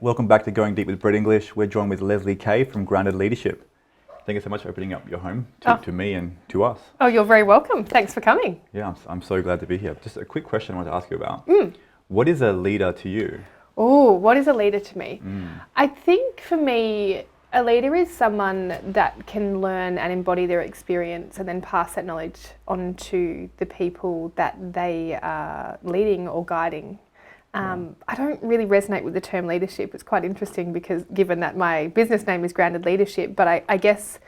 welcome back to Going Deep with Brett English. We're joined with Lezly Kaye from Grounded Leadership. Thank you so much for opening up your home to me and to us. Oh, you're very welcome. Thanks for coming. Yeah, I'm so glad to be here. Just a quick question I wanted to ask you about. What is a leader to you? Oh, what is a leader to me? I think for me, a leader is someone that can learn and embody their experience and then pass that knowledge on to the people that they are leading or guiding. I don't really resonate with the term leadership. It's quite interesting because given that my business name is Grounded Leadership, but I guess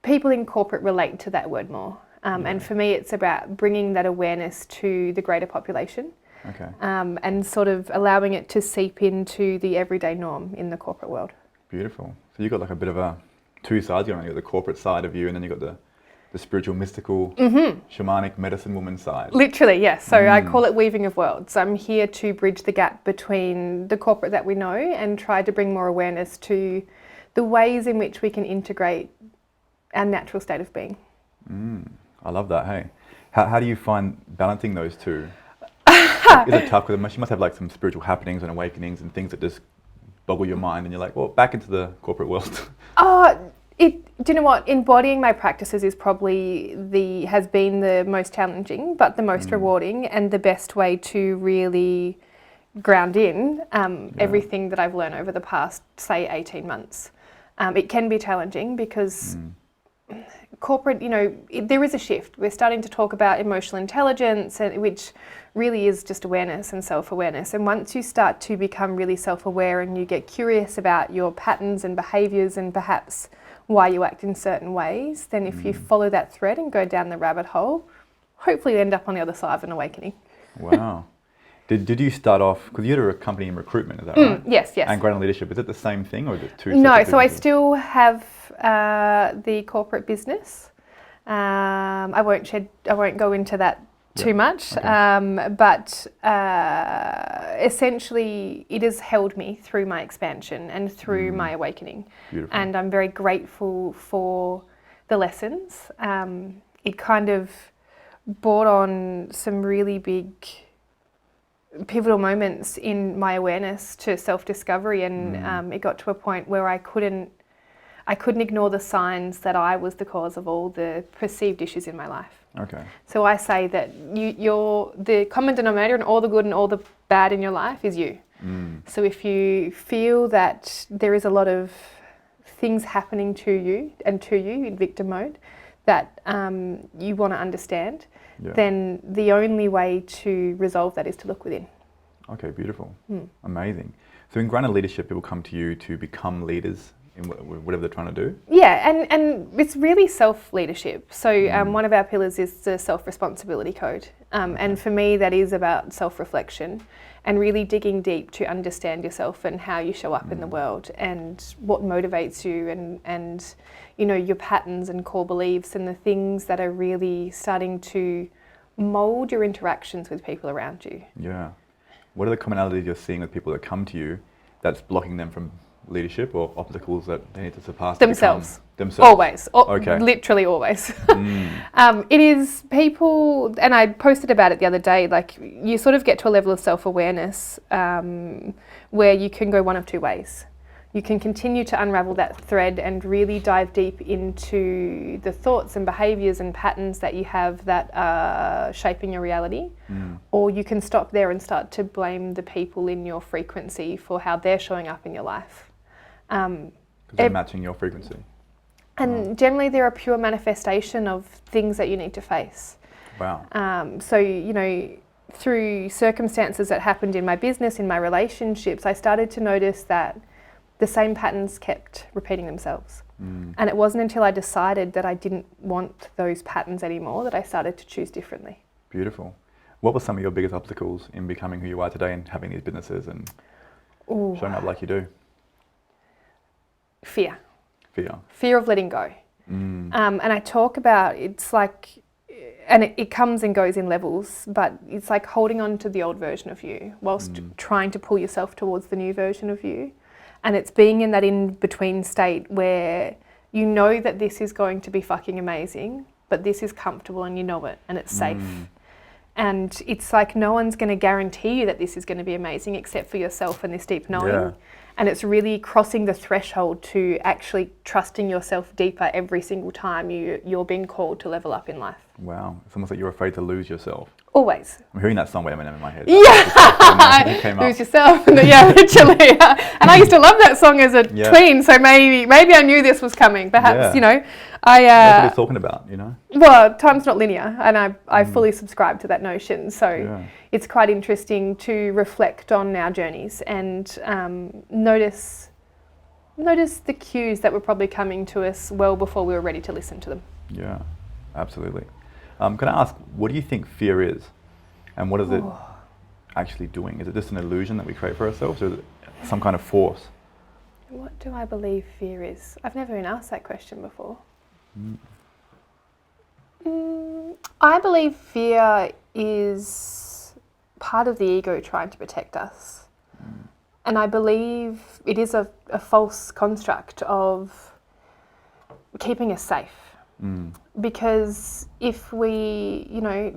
people in corporate relate to that word more. And for me, it's about bringing that awareness to the greater population and sort of allowing it to seep into the everyday norm in the corporate world. Beautiful. So you've got like a bit of two sides going on. You've got the corporate side of you and then you've got the spiritual, mystical, shamanic medicine woman side. Literally, yes. So I call it weaving of worlds. I'm here to bridge the gap between the corporate that we know and try to bring more awareness to the ways in which we can integrate our natural state of being. I love that, hey. How do you find balancing those two? Is it tough? Because you must have like some spiritual happenings and awakenings and things that just boggle your mind and you're like, well, back into the corporate world. Do you know what? Embodying my practices is probably has been the most challenging, but the most rewarding and the best way to really ground in everything that I've learned over the past, say, 18 months. It can be challenging because corporate, there is a shift. We're starting to talk about emotional intelligence, which really is just awareness and self-awareness. And once you start to become really self-aware and you get curious about your patterns and behaviours and perhaps why you act in certain ways, then if you follow that thread and go down the rabbit hole, hopefully you end up on the other side of an awakening. Wow. Did you start off, because you're a company in recruitment, is that right? Yes. And Grounded Leadership, is it the same thing or is it two No, separate so I businesses? still have the corporate business. I won't go into that too much, but essentially it has held me through my expansion and through my awakening. Beautiful. And I'm very grateful for the lessons. It kind of brought on some really big pivotal moments in my awareness to self-discovery, and it got to a point where I couldn't ignore the signs that I was the cause of all the perceived issues in my life. Okay. So I say that you're the common denominator in all the good and all the bad in your life is you. So if you feel that there is a lot of things happening to you in victim mode that you want to understand, then the only way to resolve that is to look within. Okay, beautiful. Amazing. So in Grounded Leadership, people come to you to become leaders in whatever they're trying to do? Yeah, and it's really self-leadership. So one of our pillars is the self-responsibility code. And for me, that is about self-reflection and really digging deep to understand yourself and how you show up in the world and what motivates you and your patterns and core beliefs and the things that are really starting to mould your interactions with people around you. Yeah. What are the commonalities you're seeing with people that come to you that's blocking them from leadership or obstacles that they need to surpass? Themselves. Themselves. Always. Okay. Literally always. It is people, and I posted about it the other day, like you sort of get to a level of self-awareness where you can go one of two ways. You can continue to unravel that thread and really dive deep into the thoughts and behaviours and patterns that you have that are shaping your reality. Or you can stop there and start to blame the people in your frequency for how they're showing up in your life. Because they're matching your frequency. And generally they're a pure manifestation of things that you need to face. Wow. So, through circumstances that happened in my business, in my relationships, I started to notice that the same patterns kept repeating themselves. And it wasn't until I decided that I didn't want those patterns anymore that I started to choose differently. Beautiful. What were some of your biggest obstacles in becoming who you are today and having these businesses and showing up like you do? Fear. Fear of letting go. And I talk about, it's like, and it comes and goes in levels, but it's like holding on to the old version of you whilst trying to pull yourself towards the new version of you. And it's being in that in-between state where you know that this is going to be fucking amazing, but this is comfortable and you know it and it's safe. And it's like no one's going to guarantee you that this is going to be amazing except for yourself and this deep knowing. Yeah. And it's really crossing the threshold to actually trusting yourself deeper every single time you're being called to level up in life. Wow. It's almost like you're afraid to lose yourself. Always. I'm hearing that song by Eminem in my head. Yeah. Came Lose up. yourself. Yeah, literally. And I used to love that song as a tween, so maybe I knew this was coming. Perhaps, That's what he's talking about, Well, time's not linear, and I fully subscribe to that notion. So it's quite interesting to reflect on our journeys and notice the cues that were probably coming to us well before we were ready to listen to them. Yeah, absolutely. Can I ask, what do you think fear is? And what is it actually doing? Is it just an illusion that we create for ourselves, or is it some kind of force? What do I believe fear is? I've never been asked that question before. I believe fear is part of the ego trying to protect us. And I believe it is a false construct of keeping us safe. Because if we,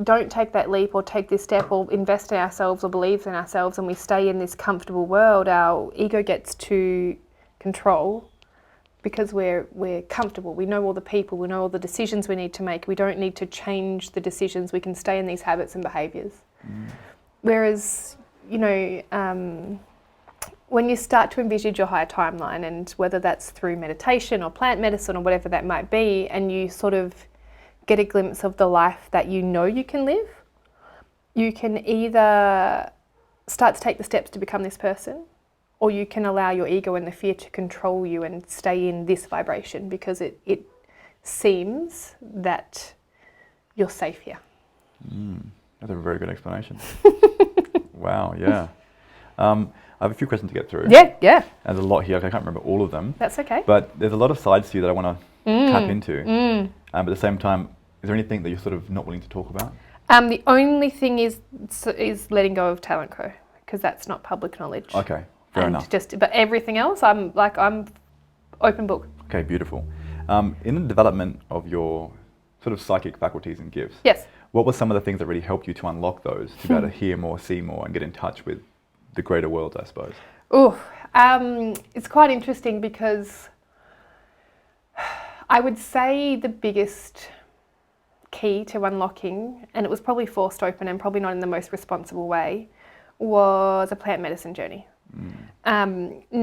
don't take that leap or take this step or invest in ourselves or believe in ourselves and we stay in this comfortable world, our ego gets to control because we're comfortable. We know all the people, we know all the decisions we need to make. We don't need to change the decisions. We can stay in these habits and behaviours. Whereas, when you start to envisage your higher timeline, and whether that's through meditation or plant medicine or whatever that might be, and you sort of get a glimpse of the life that you know you can live, you can either start to take the steps to become this person, or you can allow your ego and the fear to control you and stay in this vibration because it seems that you're safe here. That's a very good explanation. Wow, yeah. I have a few questions to get through. Yeah. There's a lot here. I can't remember all of them. That's okay. But there's a lot of sides to you that I want to tap into. But at the same time, is there anything that you're sort of not willing to talk about? The only thing is letting go of Talent Co, because that's not public knowledge. Okay, fair enough. But everything else, I'm open book. Okay, beautiful. In the development of your sort of psychic faculties and gifts, yes, what were some of the things that really helped you to unlock those, to be able to hear more, see more, and get in touch with the greater world, I suppose? It's quite interesting because I would say the biggest key to unlocking, and it was probably forced open and probably not in the most responsible way, was a plant medicine journey. Now,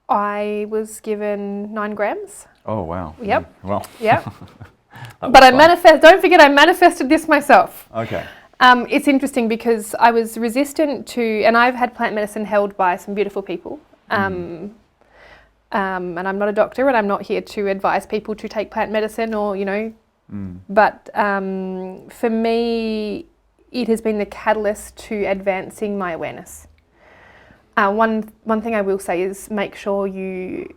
I was given 9 grams. Oh, wow. Yep. Well. Yep. But don't forget, I manifested this myself. Okay. It's interesting because I was resistant to, and I've had plant medicine held by some beautiful people. And I'm not a doctor, and I'm not here to advise people to take plant medicine or, but for me, it has been the catalyst to advancing my awareness. One thing I will say is make sure you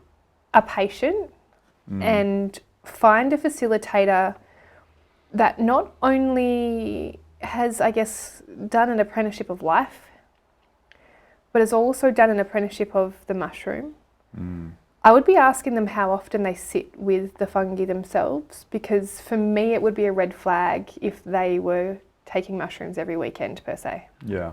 are patient and find a facilitator that not only has, I guess, done an apprenticeship of life, but has also done an apprenticeship of the mushroom. I would be asking them how often they sit with the fungi themselves, because for me it would be a red flag if they were taking mushrooms every weekend per se. Yeah.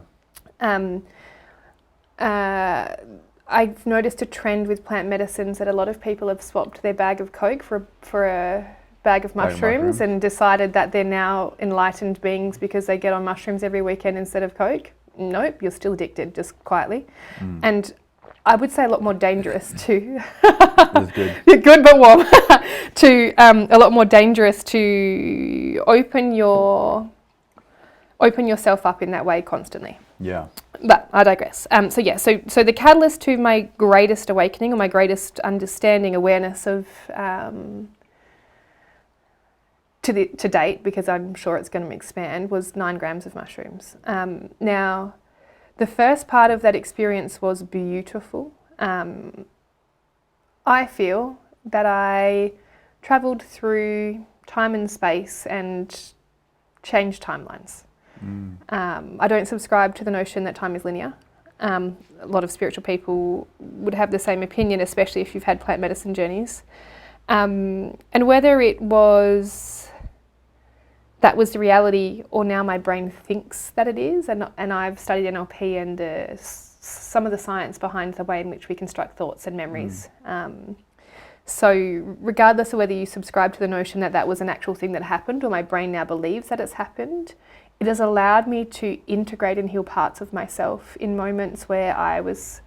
I've noticed a trend with plant medicines that a lot of people have swapped their bag of Coke for a bag of mushrooms and decided that they're now enlightened beings because they get on mushrooms every weekend instead of Coke. Nope, you're still addicted, just quietly. And I would say a lot more dangerous to That's good. good but warm to a lot more dangerous to open yourself up in that way constantly. Yeah. But I digress. So the catalyst to my greatest awakening, or my greatest understanding, awareness of to date, because I'm sure it's going to expand, was 9 grams of mushrooms. Now, the first part of that experience was beautiful. I feel that I travelled through time and space and changed timelines. I don't subscribe to the notion that time is linear. A lot of spiritual people would have the same opinion, especially if you've had plant medicine journeys. And whether it was that was the reality, or now my brain thinks that it is. And I've studied NLP and some of the science behind the way in which we construct thoughts and memories. So regardless of whether you subscribe to the notion that that was an actual thing that happened, or my brain now believes that it's happened, it has allowed me to integrate and heal parts of myself in moments where I was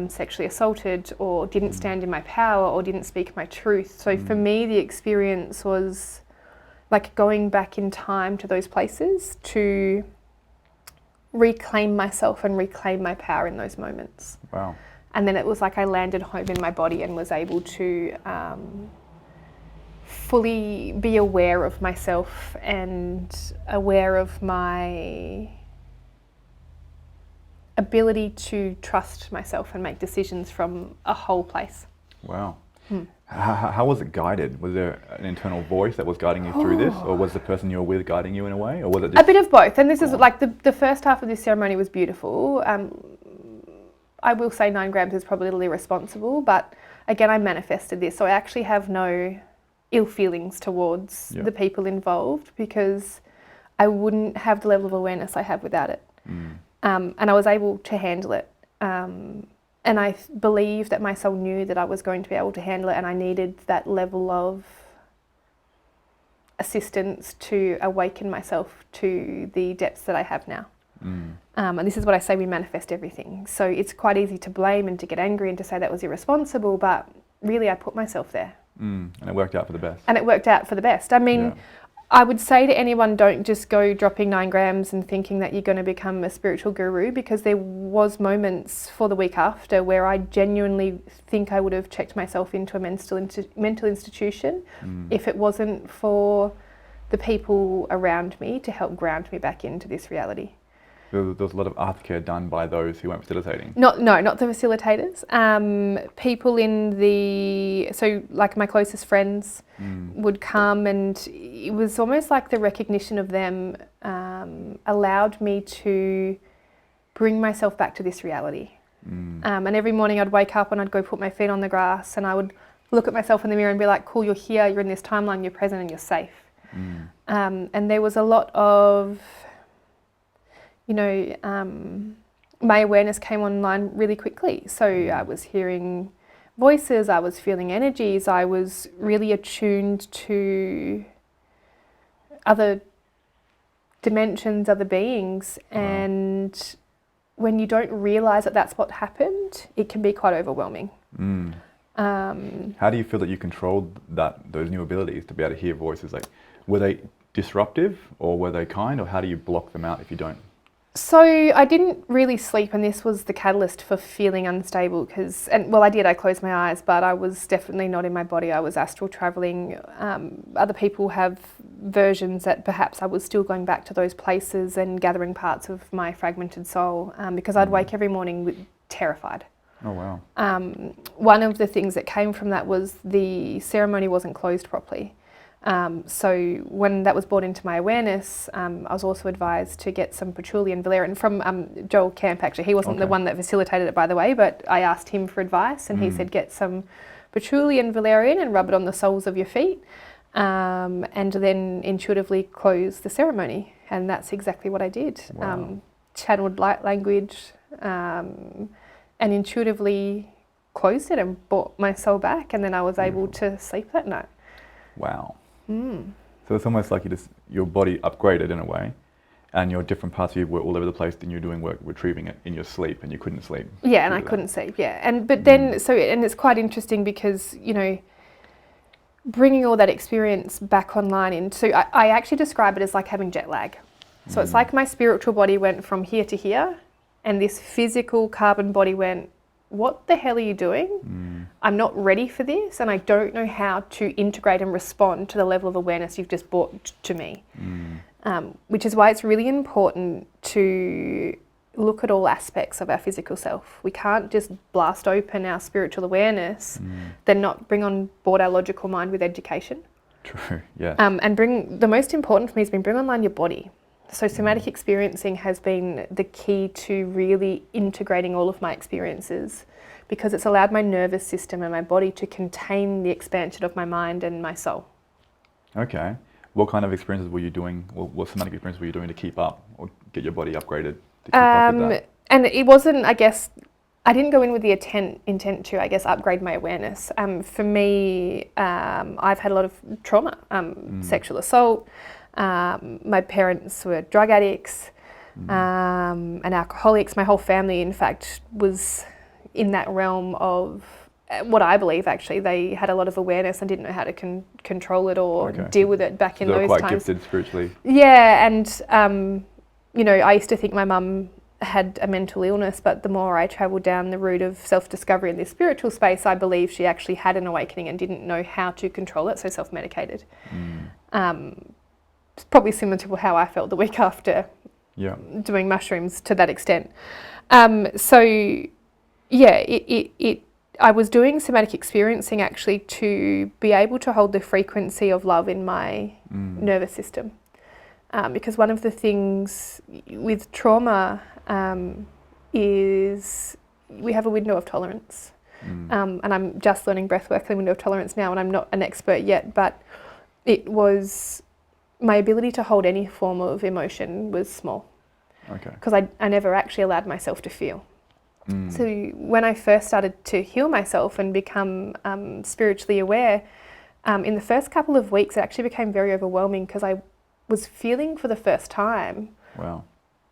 sexually assaulted, or didn't stand in my power, or didn't speak my truth. So for me, the experience was like going back in time to those places to reclaim myself and reclaim my power in those moments. Wow. And then it was like I landed home in my body and was able to fully be aware of myself and aware of my ability to trust myself and make decisions from a whole place. Wow. How was it guided? Was there an internal voice that was guiding you through this, or was the person you were with guiding you in a way, or was it just... A bit of both. And this is like the first half of this ceremony was beautiful. I will say 9 grams is probably a little irresponsible, but again, I manifested this. So I actually have no ill feelings towards the people involved, because I wouldn't have the level of awareness I have without it. And I was able to handle it. And I believe that my soul knew that I was going to be able to handle it, and I needed that level of assistance to awaken myself to the depths that I have now. And this is what I say, we manifest everything. So it's quite easy to blame and to get angry and to say that was irresponsible, but really I put myself there. And it worked out for the best. And it worked out for the best. I mean, I would say to anyone, don't just go dropping 9 grams and thinking that you're going to become a spiritual guru, because there was moments for the week after where I genuinely think I would have checked myself into a mental institution if it wasn't for the people around me to help ground me back into this reality. There was a lot of aftercare done by those who weren't facilitating. Not the facilitators. People so like my closest friends would come, and it was almost like the recognition of them allowed me to bring myself back to this reality. And every morning I'd wake up and I'd go put my feet on the grass, and I would look at myself in the mirror and be like, cool, you're here, you're in this timeline, you're present, and you're safe. And there was a lot of... my awareness came online really quickly. So I was hearing voices, I was feeling energies, I was really attuned to other dimensions, other beings. And when you don't realise that that's what happened, it can be quite overwhelming. How do you feel that you controlled those new abilities to be able to hear voices? Like, were they disruptive, or were they kind, or how do you block them out if you don't? So I didn't really sleep, and this was the catalyst for feeling unstable I did, I closed my eyes, but I was definitely not in my body. I was astral travelling. Other people have versions that perhaps I was still going back to those places and gathering parts of my fragmented soul, because I'd wake every morning terrified. Oh, wow. One of the things that came from that was the ceremony wasn't closed properly. So when that was brought into my awareness, I was also advised to get some patchouli and valerian from Joel Camp, actually. He wasn't the one that facilitated it, by the way, but I asked him for advice, and he said get some patchouli and valerian and rub it on the soles of your feet, and then intuitively close the ceremony. And that's exactly what I did. Wow. Channeled light language and intuitively closed it and brought my soul back, and then I was able to sleep that night. Wow. So it's almost like your body upgraded in a way, and your different parts of you were all over the place, and you're doing work retrieving it in your sleep, and you couldn't sleep. Yeah, and I couldn't sleep, but then, and it's quite interesting because, bringing all that experience back online, so I actually describe it as like having jet lag. So it's like my spiritual body went from here to here, and this physical carbon body went, what the hell are you doing? I'm not ready for this, and I don't know how to integrate and respond to the level of awareness you've just brought to me. Which is why it's really important to look at all aspects of our physical self. We can't just blast open our spiritual awareness, then not bring on board our logical mind with education. True, yeah. And the most important for me has been bring online your body. So somatic experiencing has been the key to really integrating all of my experiences, because it's allowed my nervous system and my body to contain the expansion of my mind and my soul. Okay. What kind of experiences were you doing, or what somatic experiences were you doing to keep up or get your body upgraded to keep up with that? And it wasn't, I guess, I didn't go in with the intent to, I guess, upgrade my awareness. For me, I've had a lot of trauma, sexual assault. My parents were drug addicts and alcoholics. My whole family, in fact, was in that realm of what I believe, actually. They had a lot of awareness and didn't know how to control it or deal with it back in They were those quite times. gifted spiritually. Yeah, and, you know, I used to think my mum had a mental illness, but the more I travelled down the route of self-discovery in this spiritual space, I believe she actually had an awakening and didn't know how to control it, so self-medicated. It's probably similar to how I felt the week after doing mushrooms to that extent. So, yeah, I was doing somatic experiencing actually to be able to hold the frequency of love in my nervous system. Because one of the things with trauma is we have a window of tolerance. And I'm just learning breathwork and window of tolerance now, and I'm not an expert yet, but it was my ability to hold any form of emotion was small. Because I never actually allowed myself to feel. So when I first started to heal myself and become spiritually aware, in the first couple of weeks it actually became very overwhelming because I was feeling for the first time. Wow.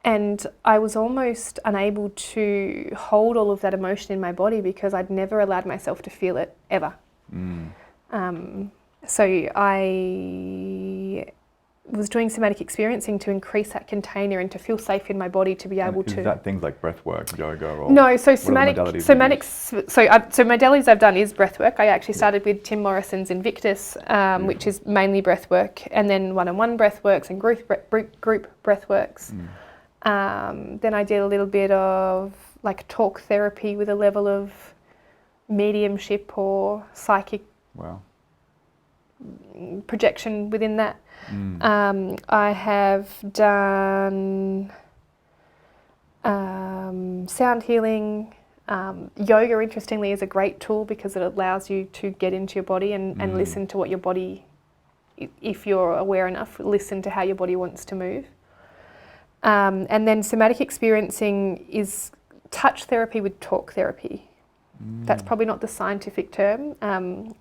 And I was almost unable to hold all of that emotion in my body because I'd never allowed myself to feel it ever. So I was doing somatic experiencing to increase that container and to feel safe in my body to be able to. Is that things like breath work, yoga, or no? So somatics. So modalities I've done is breath work. I actually started with Tim Morrison's Invictus, which is mainly breath work, and then one-on-one breath works and group breath works. Then I did a little bit of like talk therapy with a level of mediumship or psychic projection within that. I have done sound healing. Yoga, interestingly, is a great tool because it allows you to get into your body and listen to what your body, if you're aware enough, listen to how your body wants to move. And then somatic experiencing is touch therapy with talk therapy. That's probably not the scientific term.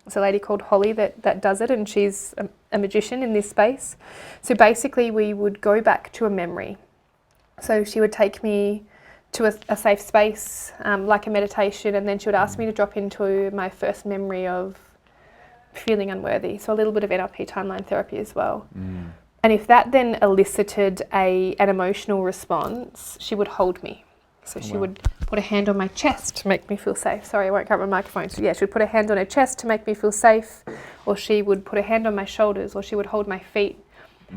It's a lady called Holly that does it, and she's a magician in this space. So basically we would go back to a memory. So she would take me to a safe space, like a meditation, and then she would ask me to drop into my first memory of feeling unworthy. So a little bit of NLP timeline therapy as well. And if that then elicited an emotional response, she would hold me. So she would put a hand on my chest to make me feel safe. Sorry, I won't grab my microphone. So yeah, she would put a hand on her chest to make me feel safe, or she would put a hand on my shoulders, or she would hold my feet.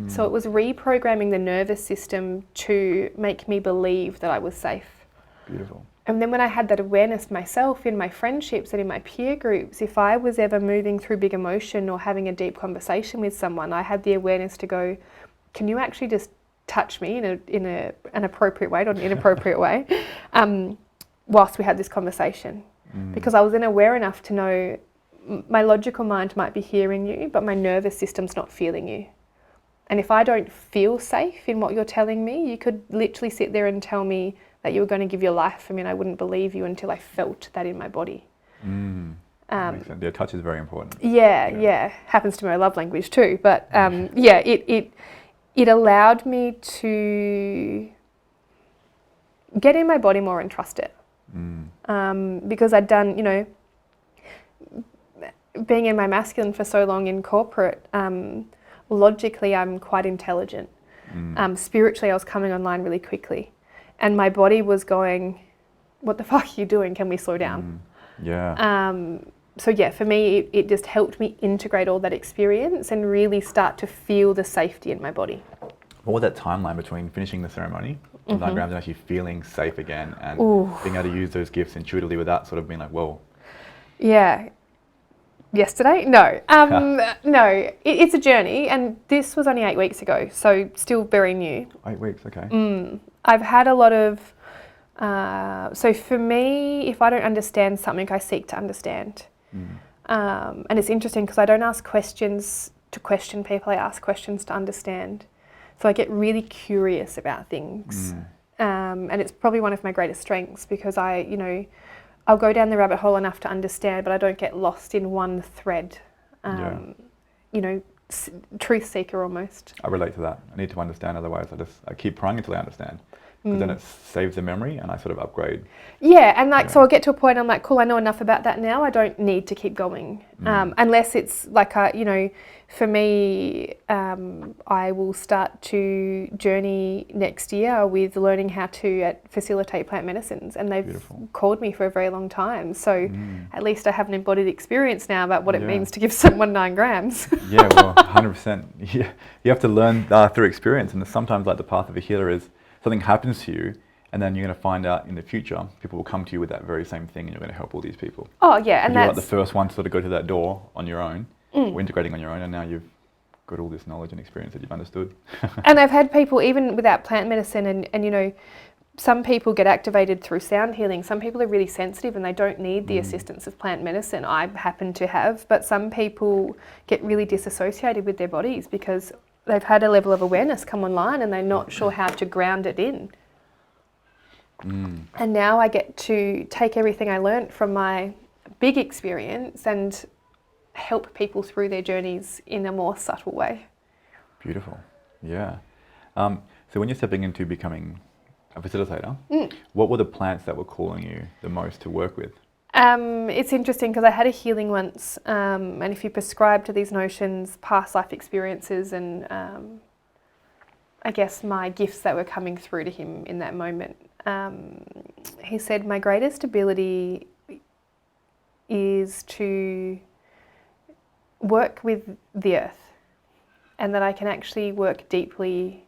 So it was reprogramming the nervous system to make me believe that I was safe. Beautiful. And then when I had that awareness myself in my friendships and in my peer groups, if I was ever moving through big emotion or having a deep conversation with someone, I had the awareness to go, can you actually just touch me in an appropriate way, not an inappropriate way, whilst we had this conversation? Because I was then aware enough to know my logical mind might be hearing you, but my nervous system's not feeling you. And if I don't feel safe in what you're telling me, you could literally sit there and tell me that you were going to give your life for me, and I wouldn't believe you until I felt that in my body. Makes sense. Yeah, touch is very important. Yeah. Happens to my love language too. But it allowed me to get in my body more and trust it. Because I'd done, being in my masculine for so long in corporate, logically I'm quite intelligent. Spiritually I was coming online really quickly. And my body was going, what the fuck are you doing? Can we slow down? So for me, it just helped me integrate all that experience and really start to feel the safety in my body. What was that timeline between finishing the ceremony, 9 grams, and actually feeling safe again and being able to use those gifts intuitively without sort of being like, whoa? Yeah. Yesterday? No. No, it's a journey, and this was only 8 weeks ago, so still very new. 8 weeks, okay. I've had a lot of, so for me, if I don't understand something, I seek to understand. And it's interesting because I don't ask questions to question people. I ask questions to understand. So I get really curious about things. And it's probably one of my greatest strengths because I'll go down the rabbit hole enough to understand, but I don't get lost in one thread. Truth seeker almost. I relate to that. I need to understand, otherwise I keep prying until I understand. Because then it saves the memory and I sort of upgrade. Yeah, and so I'll get to a point I'm like, cool, I know enough about that now. I don't need to keep going. Unless it's like, for me, I will start to journey next year with learning how to facilitate plant medicines. And they've called me for a very long time. So at least I have an embodied experience now about what it means to give someone 9 grams. Yeah, well, 100%. Yeah, you have to learn through experience. And sometimes like the path of a healer is, something happens to you, and then you're going to find out in the future, people will come to you with that very same thing, and you're going to help all these people. Oh, yeah. And you're like the first one to sort of go to that door on your own, or integrating on your own, and now you've got all this knowledge and experience that you've understood. And I've had people, even without plant medicine, and some people get activated through sound healing. Some people are really sensitive and they don't need the assistance of plant medicine. I happen to have, but some people get really disassociated with their bodies because they've had a level of awareness come online and they're not sure how to ground it in. And now I get to take everything I learnt from my big experience and help people through their journeys in a more subtle way. Beautiful. Yeah. So when you're stepping into becoming a facilitator, what were the plants that were calling you the most to work with? It's interesting because I had a healing once, and if you prescribe to these notions, past life experiences and I guess my gifts that were coming through to him in that moment, he said, my greatest ability is to work with the earth, and that I can actually work deeply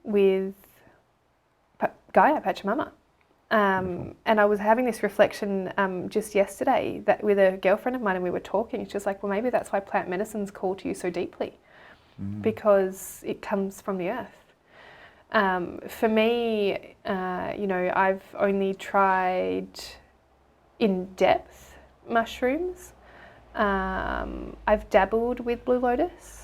with Gaia, Pachamama. And I was having this reflection just yesterday that with a girlfriend of mine, and we were talking. She's like, well, maybe that's why plant medicines call to you so deeply, because it comes from the earth. For me, I've only tried in depth mushrooms. I've dabbled with blue lotus.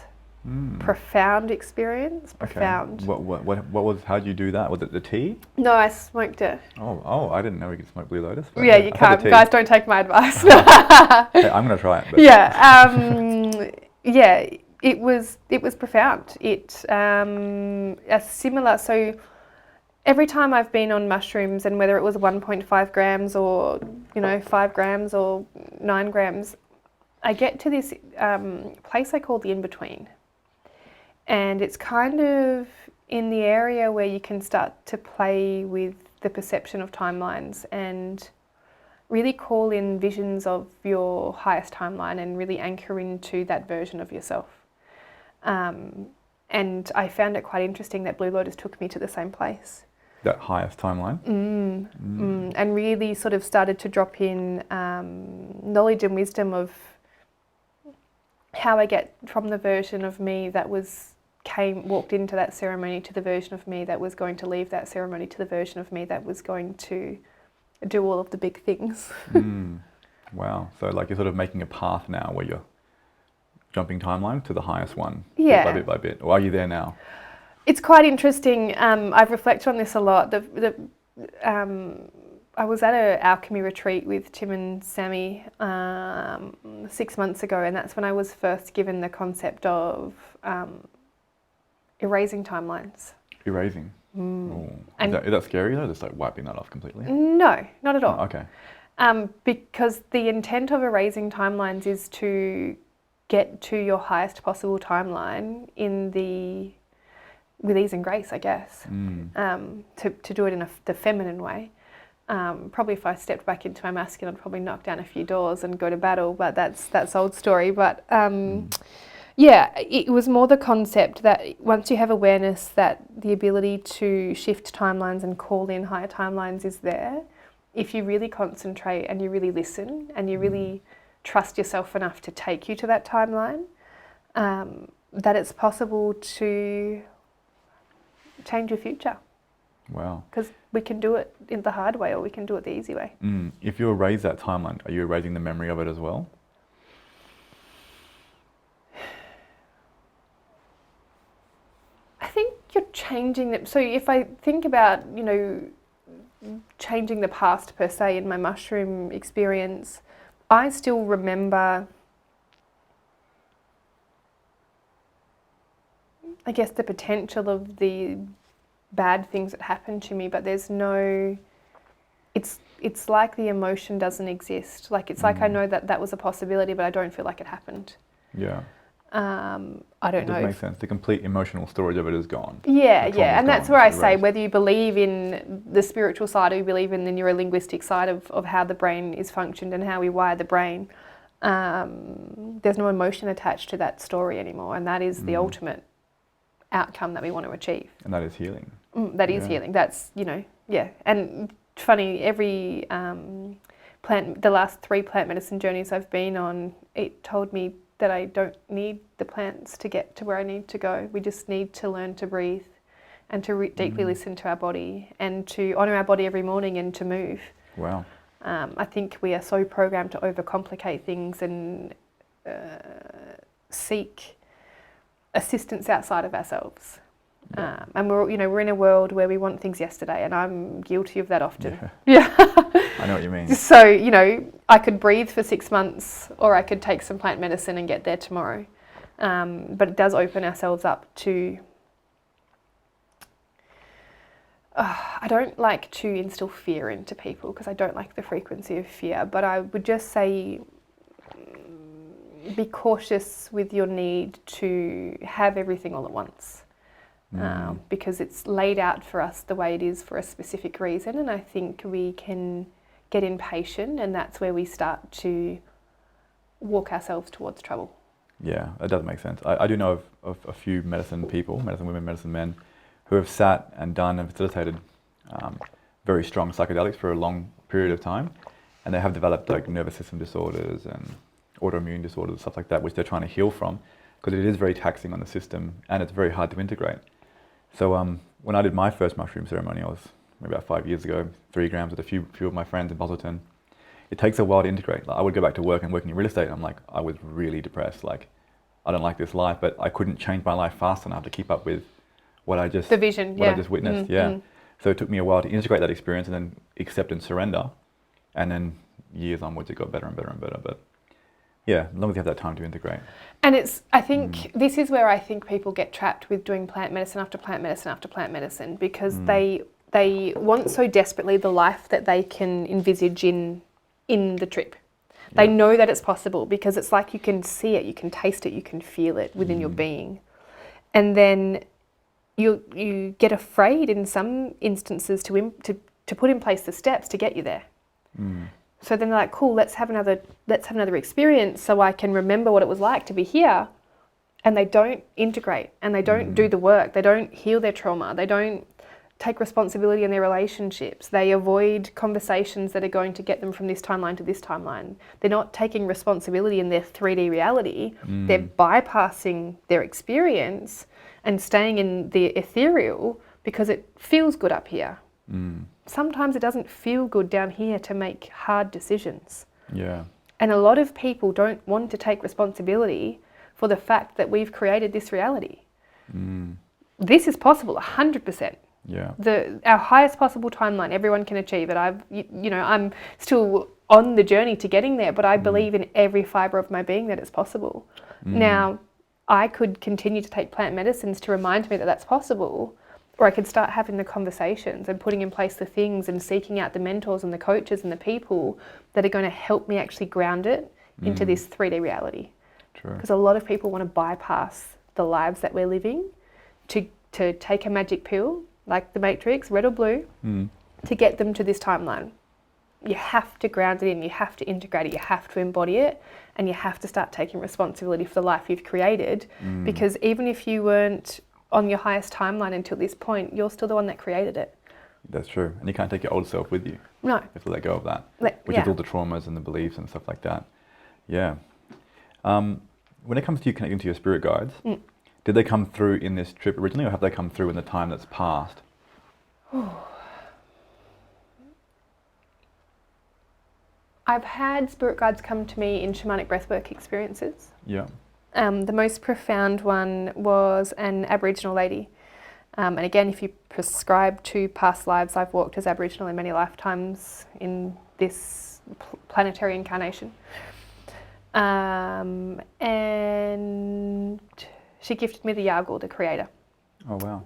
Profound experience. Profound. Okay. What was? How did you do that? Was it the tea? No, I smoked it. Oh! I didn't know we could smoke blue lotus. Yeah, you can't. Guys, don't take my advice. Hey, I'm gonna try it. But. Yeah. It was profound. It a similar. So every time I've been on mushrooms, and whether it was 1.5 grams or 5 grams or 9 grams, I get to this place I call the in-between. And it's kind of in the area where you can start to play with the perception of timelines and really call in visions of your highest timeline and really anchor into that version of yourself. And I found it quite interesting that Blue Lotus took me to the same place. That highest timeline? And really sort of started to drop in knowledge and wisdom of how I get from the version of me that walked into that ceremony to the version of me that was going to leave that ceremony to the version of me that was going to do all of the big things. Wow. So like you're sort of making a path now where you're jumping timeline to the highest one, bit by bit. Or are you there now? It's quite interesting. I've reflected on this a lot. I was at an alchemy retreat with Tim and Sammy 6 months ago, and that's when I was first given the concept of erasing timelines. Erasing? Is that scary though, just like wiping that off completely? No, not at all. Oh, okay. Because the intent of erasing timelines is to get to your highest possible timeline with ease and grace, I guess. To do it in the feminine way. Probably if I stepped back into my masculine, I'd probably knock down a few doors and go to battle, but that's old story. But yeah, it was more the concept that once you have awareness that the ability to shift timelines and call in higher timelines is there, if you really concentrate and you really listen and you really trust yourself enough to take you to that timeline, that it's possible to change your future. Wow. Because we can do it in the hard way or we can do it the easy way. If you erase that timeline, are you erasing the memory of it as well? changing them. So if I think about, you know, changing the past per se in my mushroom experience, I still remember, I guess, the potential of the bad things that happened to me, but there's no, it's like the emotion doesn't exist. Like, it's like I know that that was a possibility, but I don't feel like it happened. Yeah. I don't know. That makes sense. The complete emotional storage of it is gone. Yeah, yeah. And that's where I say, erased. whether you believe in the spiritual side or you believe in the neurolinguistic side of how the brain is functioned and how we wire the brain, there's no emotion attached to that story anymore. And that is the ultimate outcome that we want to achieve. And that is healing. That is healing. That's, you know, yeah. And funny, every the last 3 plant medicine journeys I've been on, it told me that I don't need the plants to get to where I need to go. We just need to learn to breathe and to deeply listen to our body and to honour our body every morning and to move. Wow. I think we are so programmed to overcomplicate things and seek assistance outside of ourselves. Yeah. And we're in a world where we want things yesterday, and I'm guilty of that often. Yeah. I know what you mean. So, you know, I could breathe for 6 months, or I could take some plant medicine and get there tomorrow. But it does open ourselves up to... I don't like to instill fear into people because I don't like the frequency of fear, but I would just say be cautious with your need to have everything all at once. Because it's laid out for us the way it is for a specific reason, and I think we can get impatient, and that's where we start to walk ourselves towards trouble. Yeah, that does make sense. I do know of a few medicine people, medicine women, medicine men, who have sat and done and facilitated very strong psychedelics for a long period of time, and they have developed like nervous system disorders and autoimmune disorders, stuff like that, which they're trying to heal from, because it is very taxing on the system and it's very hard to integrate. So when I did my first mushroom ceremony, I was maybe about 5 years ago, 3 grams with a few of my friends in Busselton. It takes a while to integrate. Like, I would go back to work and working in real estate, and I'm like, I was really depressed. Like, I don't like this life, but I couldn't change my life fast enough to keep up with what I just The vision, I just witnessed. So it took me a while to integrate that experience and then accept and surrender, and then years onwards it got better and better and better. But yeah, as long as you have that time to integrate. And it's, I think, this is where I think people get trapped with doing plant medicine after plant medicine after plant medicine, because they want so desperately the life that they can envisage in the trip. They know that it's possible because it's like you can see it, you can taste it, you can feel it within your being. And then you get afraid in some instances to put in place the steps to get you there. So then they're like, cool, let's have another experience so I can remember what it was like to be here. And they don't integrate, and they don't do the work. They don't heal their trauma. They don't take responsibility in their relationships. They avoid conversations that are going to get them from this timeline to this timeline. They're not taking responsibility in their 3D reality. They're bypassing their experience and staying in the ethereal because it feels good up here. Sometimes it doesn't feel good down here to make hard decisions. Yeah. And a lot of people don't want to take responsibility for the fact that we've created this reality. This is possible, 100%. Yeah. Our highest possible timeline, everyone can achieve it. I'm still on the journey to getting there, but I believe in every fibre of my being that it's possible. Now, I could continue to take plant medicines to remind me that that's possible, or I could start having the conversations and putting in place the things and seeking out the mentors and the coaches and the people that are going to help me actually ground it into this 3D reality. True. Because a lot of people want to bypass the lives that we're living to take a magic pill, like the Matrix, red or blue, to get them to this timeline. You have to ground it in, you have to integrate it, you have to embody it, and you have to start taking responsibility for the life you've created. Because even if you weren't on your highest timeline until this point, you're still the one that created it. That's true. And you can't take your old self with you. No. You have to let go of that, which is all the traumas and the beliefs and stuff like that. Yeah. When it comes to you connecting to your spirit guides, did they come through in this trip originally, or have they come through in the time that's passed? I've had spirit guides come to me in shamanic breathwork experiences. Yeah. The most profound one was an Aboriginal lady And again, if you prescribe to past lives, I've walked as Aboriginal in many lifetimes in this planetary incarnation. And she gifted me the Yargle, the creator. Oh, wow.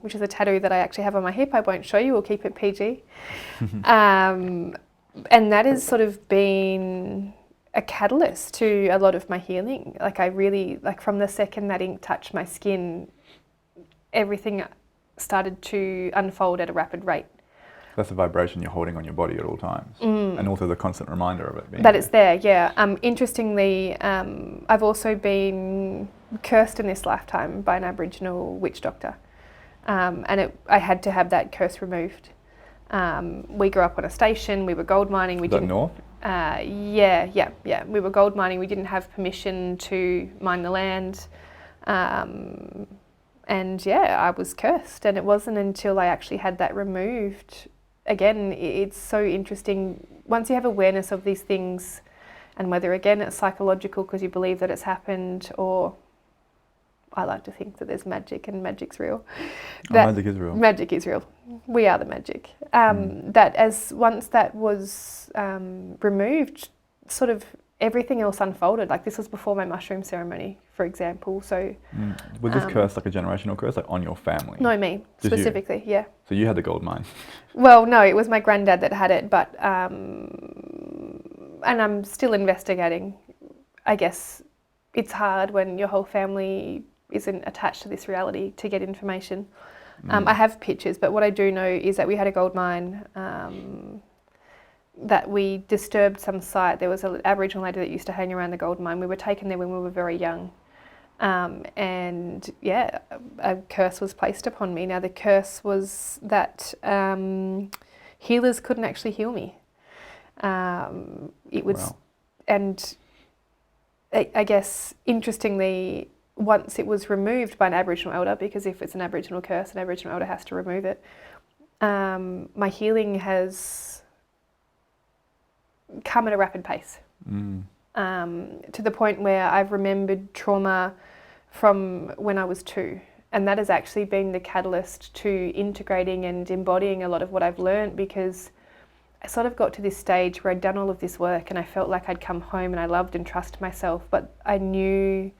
Which is a tattoo that I actually have on my hip. I won't show you, we'll keep it PG. And that has sort of been a catalyst to a lot of my healing. Like I really, like from the second that ink touched my skin, everything started to unfold at a rapid rate. That's the vibration you're holding on your body at all times. And also the constant reminder of it being that it's there, yeah. Interestingly, I've also been cursed in this lifetime by an Aboriginal witch doctor. And I had to have that curse removed. We grew up on a station, we were gold mining. Was that north? Yeah. We were gold mining, we didn't have permission to mine the land. And yeah, I was cursed, and it wasn't until I actually had that removed. Again, it's so interesting. Once you have awareness of these things, and whether again it's psychological because you believe that it's happened, or I like to think that there's magic and magic's real. Magic is real. Magic is real. We are the magic. That once that was removed, sort of everything else unfolded. Like this was before my mushroom ceremony, for example. So was this curse like a generational curse, like on your family? No, me specifically. Yeah. So you had the gold mine. Well, no, it was my granddad that had it, but and I'm still investigating. I guess it's hard when your whole family isn't attached to this reality to get information. I have pictures, but what I do know is that we had a gold mine. That we disturbed some site. There was an Aboriginal lady that used to hang around the gold mine. We were taken there when we were very young. And yeah, a curse was placed upon me. Now the curse was that healers couldn't actually heal me. It was, wow. And I guess interestingly, once it was removed by an Aboriginal elder, because if it's an Aboriginal curse, an Aboriginal elder has to remove it, my healing has come at a rapid pace, to the point where I've remembered trauma from when I was 2, and that has actually been the catalyst to integrating and embodying a lot of what I've learned, because I sort of got to this stage where I'd done all of this work and I felt like I'd come home and I loved and trusted myself, but I knew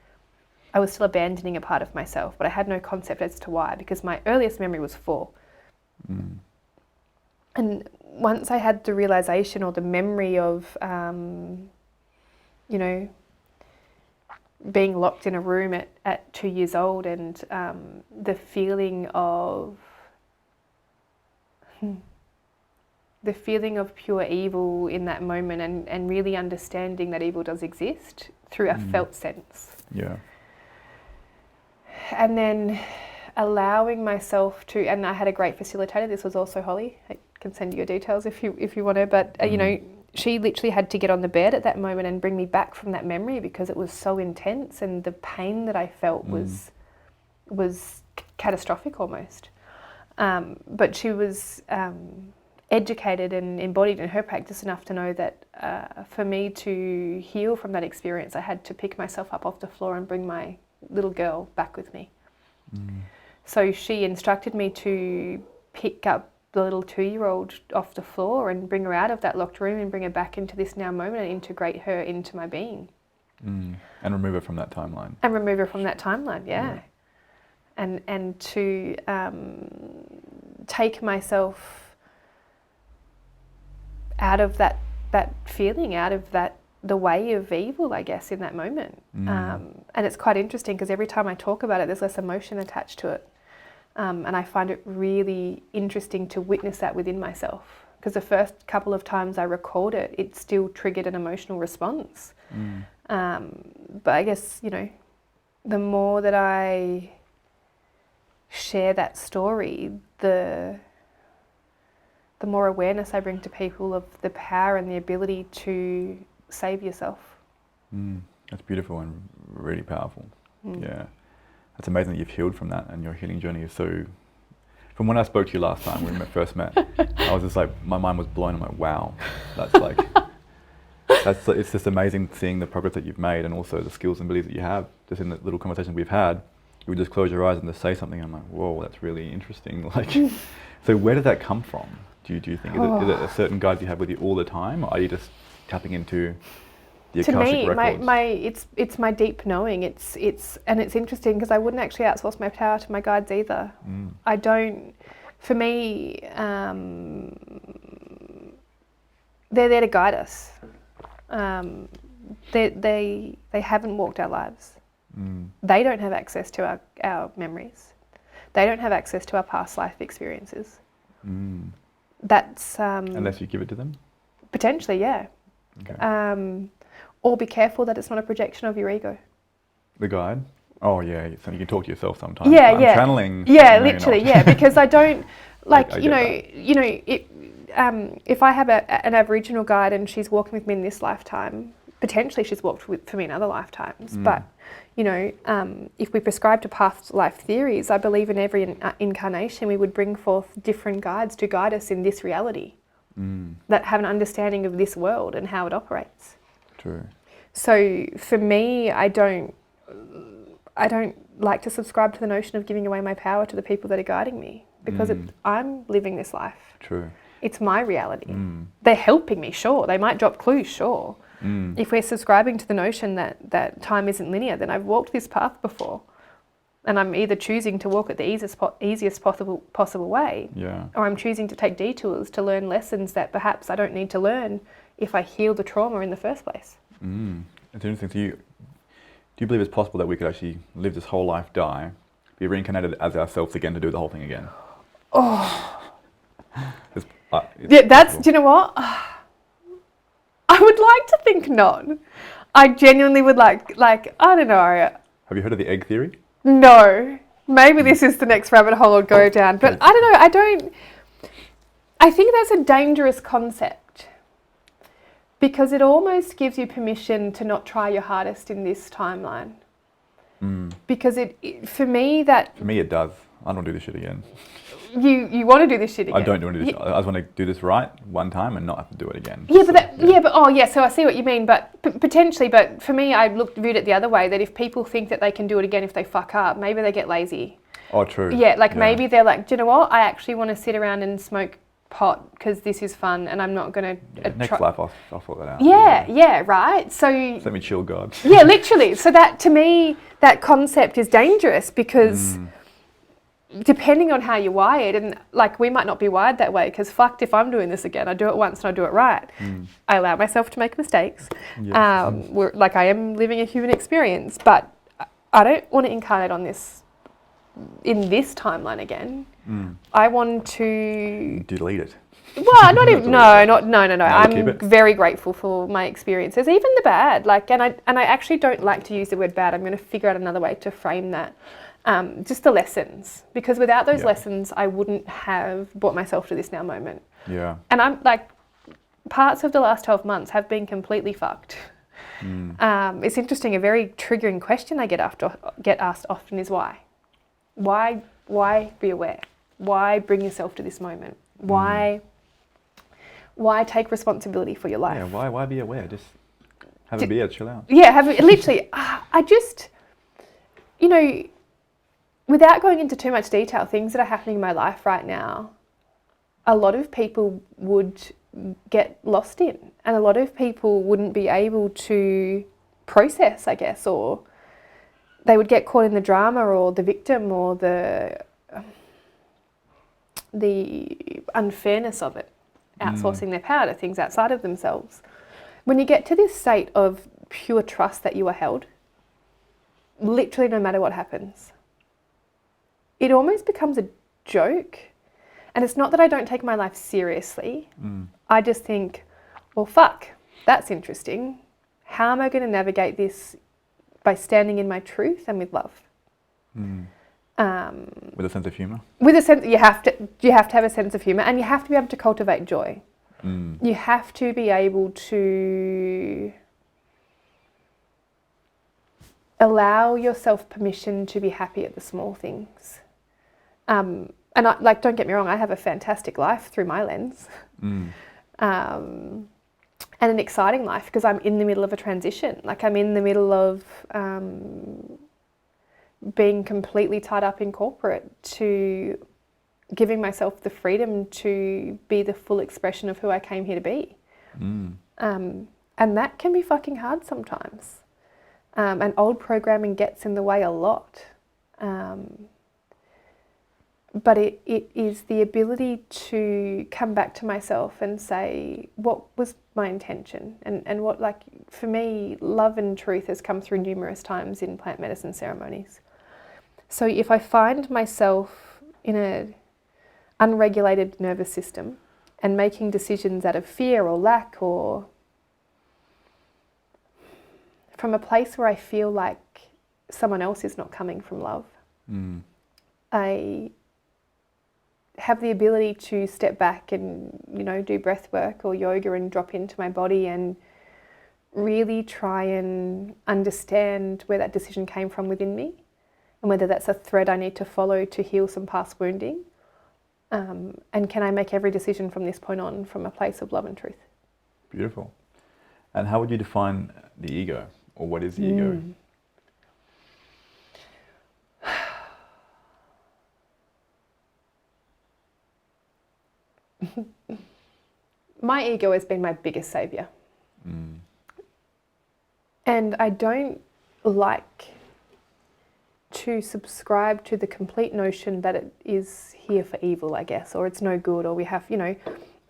I was still abandoning a part of myself, but I had no concept as to why, because my earliest memory was 4. And once I had the realization or the memory of, being locked in a room at 2 years old, and the feeling of pure evil in that moment, and really understanding that evil does exist through a felt sense. Yeah. And then allowing myself to, and I had a great facilitator. This was also Holly. I can send you your details if you want to. But she literally had to get on the bed at that moment and bring me back from that memory, because it was so intense, and the pain that I felt was catastrophic almost. But she was educated and embodied in her practice enough to know that for me to heal from that experience, I had to pick myself up off the floor and bring my little girl back with me. So she instructed me to pick up the little 2-year-old off the floor and bring her out of that locked room and bring her back into this now moment and integrate her into my being. And remove her from that timeline. And remove her from that timeline, yeah. And to take myself out of that feeling, out of the way of evil, I guess, in that moment. And it's quite interesting, because every time I talk about it, there's less emotion attached to it. And I find it really interesting to witness that within myself, because the first couple of times I recalled it, it still triggered an emotional response. But I guess, the more that I share that story, the more awareness I bring to people of the power and the ability to save yourself. That's beautiful and really powerful. Yeah. That's amazing that you've healed from that, and your healing journey is so... From when I spoke to you last time, when we first met, I was just like, my mind was blown. I'm like, wow, that's like... it's just amazing seeing the progress that you've made, and also the skills and abilities that you have, just in the little conversation we've had. you would just close your eyes and just say something. I'm like, whoa, that's really interesting. Like, so where did that come from? Do you think is it a certain guides you have with you all the time, or are you just tapping into the Akashic records? It's my deep knowing. It's interesting because I wouldn't actually outsource my power to my guides either. I don't. For me, they're there to guide us. They haven't walked our lives. They don't have access to our memories. They don't have access to our past life experiences. That's unless you give it to them? Potentially, yeah. Okay. Or be careful that it's not a projection of your ego. The guide? Oh yeah, so you can talk to yourself sometimes. Yeah, I'm yeah. channeling. Yeah, no, literally, yeah. Because I don't like I if I have an Aboriginal guide and she's walking with me in this lifetime, potentially she's walked for me in other lifetimes. But if we prescribe to past life theories, I believe in every incarnation we would bring forth different guides to guide us in this reality that have an understanding of this world and how it operates. True. So for me, I don't like to subscribe to the notion of giving away my power to the people that are guiding me because I'm living this life. True. It's my reality. They're helping me, sure. They might drop clues, sure. If we're subscribing to the notion that time isn't linear, then I've walked this path before. And I'm either choosing to walk it the easiest possible way, or I'm choosing to take detours to learn lessons that perhaps I don't need to learn if I heal the trauma in the first place. It's interesting. So do you believe it's possible that we could actually live this whole life, die, be reincarnated as ourselves again to do the whole thing again? That's, do you know what? I would like to think not. I genuinely would like, I don't know. Have you heard of the egg theory? No. Maybe this is the next rabbit hole I'll go down. But I don't know. I think that's a dangerous concept because it almost gives you permission to not try your hardest in this timeline. Because for me it does. I don't do this shit again. You want to do this shit again? I don't want to do this. I just want to do this right one time and not have to do it again. Yeah, so I see what you mean, but potentially, but for me, I viewed it the other way, that if people think that they can do it again if they fuck up, maybe they get lazy. Oh, true. Yeah, maybe they're like, do you know what? I actually want to sit around and smoke pot because this is fun and I'm not going to... next life, I'll sort that out. Yeah, right? So... Just let me chill, God. Yeah, literally. So that, to me, that concept is dangerous because... depending on how you're wired, and we might not be wired that way because fucked if I'm doing this again. I do it once and I do it right. I allow myself to make mistakes. Yes. I am living a human experience, but I don't want to incarnate in this timeline again. I want to delete it. Well, not even. No. I'm very grateful for my experiences, even the bad. And I actually don't like to use the word bad. I'm going to figure out another way to frame that. Just the lessons, because without those lessons, I wouldn't have brought myself to this now moment. Yeah. And I'm parts of the last 12 months have been completely fucked. It's interesting. A very triggering question I get asked often is why? Why be aware? Why bring yourself to this moment? Why take responsibility for your life? Yeah. Why be aware? Just have a beer, chill out. Yeah. Literally. I just, without going into too much detail, things that are happening in my life right now, a lot of people would get lost in, and a lot of people wouldn't be able to process, I guess, or they would get caught in the drama or the victim or the unfairness of it, outsourcing their power to things outside of themselves. When you get to this state of pure trust that you are held, literally no matter what happens, it almost becomes a joke. And it's not that I don't take my life seriously. I just think, well, fuck, that's interesting. How am I going to navigate this by standing in my truth and with love? With a sense of humour? With a sense, you have to have a sense of humour, and you have to be able to cultivate joy. You have to be able to allow yourself permission to be happy at the small things. And don't get me wrong, I have a fantastic life through my lens. And an exciting life because I'm in the middle of a transition. I'm in the middle of being completely tied up in corporate to giving myself the freedom to be the full expression of who I came here to be. And that can be fucking hard sometimes. And old programming gets in the way a lot. But it is the ability to come back to myself and say, what was my intention? And what, like, for me, love and truth has come through numerous times in plant medicine ceremonies. So if I find myself in an unregulated nervous system and making decisions out of fear or lack, or from a place where I feel like someone else is not coming from love, I have the ability to step back and, you know, do breath work or yoga and drop into my body and really try and understand where that decision came from within me and whether that's a thread I need to follow to heal some past wounding. And can I make every decision from this point on from a place of love and truth? Beautiful. And how would you define the ego, or what is the ego? My ego has been my biggest saviour. And I don't like to subscribe to the complete notion that it is here for evil, I guess, or it's no good, or we have, you know,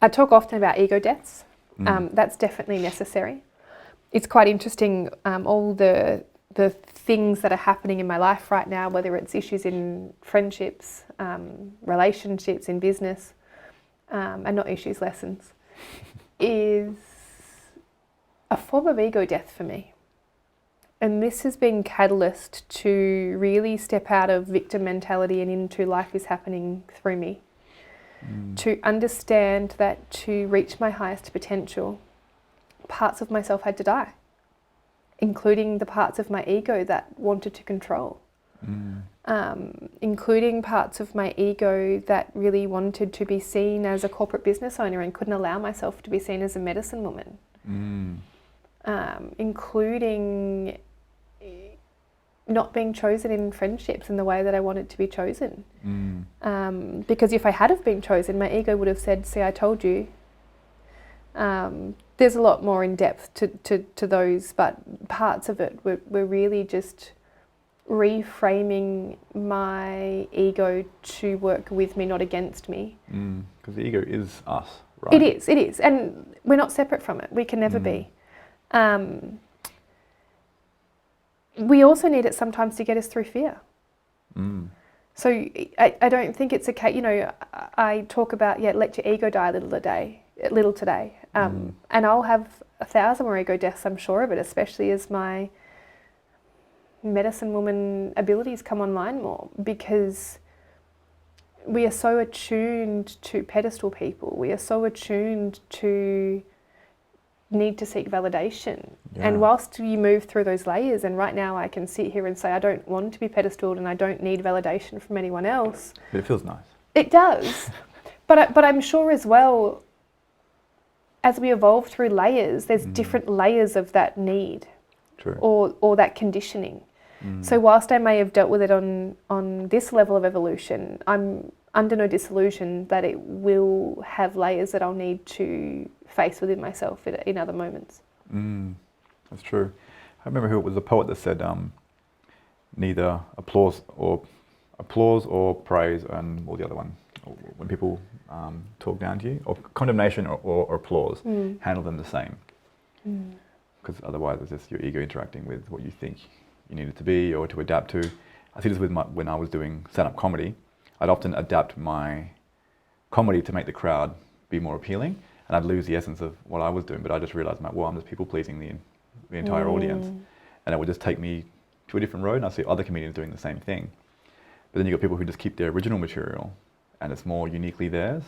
I talk often about ego deaths. That's definitely necessary. It's quite interesting, all the things that are happening in my life right now, whether it's issues in friendships, relationships, in business, and not issues, lessons, is a form of ego death for me. And this has been catalyst to really step out of victim mentality and into life is happening through me. To understand that to reach my highest potential, parts of myself had to die, including the parts of my ego that wanted to control. Including parts of my ego that really wanted to be seen as a corporate business owner and couldn't allow myself to be seen as a medicine woman. Including not being chosen in friendships in the way that I wanted to be chosen. Because if I had have been chosen, my ego would have said, see, I told you. There's a lot more in depth to those, but parts of it were really just reframing my ego to work with me, not against me. Because the ego is us, right? It is. And we're not separate from it. We can never be. We also need it sometimes to get us through fear. So I don't think it's a case, you know, I talk about, let your ego die a little today. And I'll have 1,000 more ego deaths, I'm sure of it, especially as my medicine woman abilities come online more, because we are so attuned to pedestal people. We are so attuned to need to seek validation. And whilst you move through those layers, and right now I can sit here and say I don't want to be pedestaled and I don't need validation from anyone else. But it feels nice. It does. But I'm sure as well, as we evolve through layers, there's different layers of that need. True. Or that conditioning. So whilst I may have dealt with it on this level of evolution, I'm under no disillusion that it will have layers that I'll need to face within myself in other moments. That's true. I remember who it was, a poet that said, neither applause or praise, and what the other one, when people talk down to you, or condemnation or applause, handle them the same. Because otherwise it's just your ego interacting with what you think you need it to be or to adapt to. I see this with when I was doing stand-up comedy. I'd often adapt my comedy to make the crowd be more appealing, and I'd lose the essence of what I was doing, but I just realized, I'm just people-pleasing the entire audience. And it would just take me to a different road, and I see other comedians doing the same thing. But then you've got people who just keep their original material, and it's more uniquely theirs.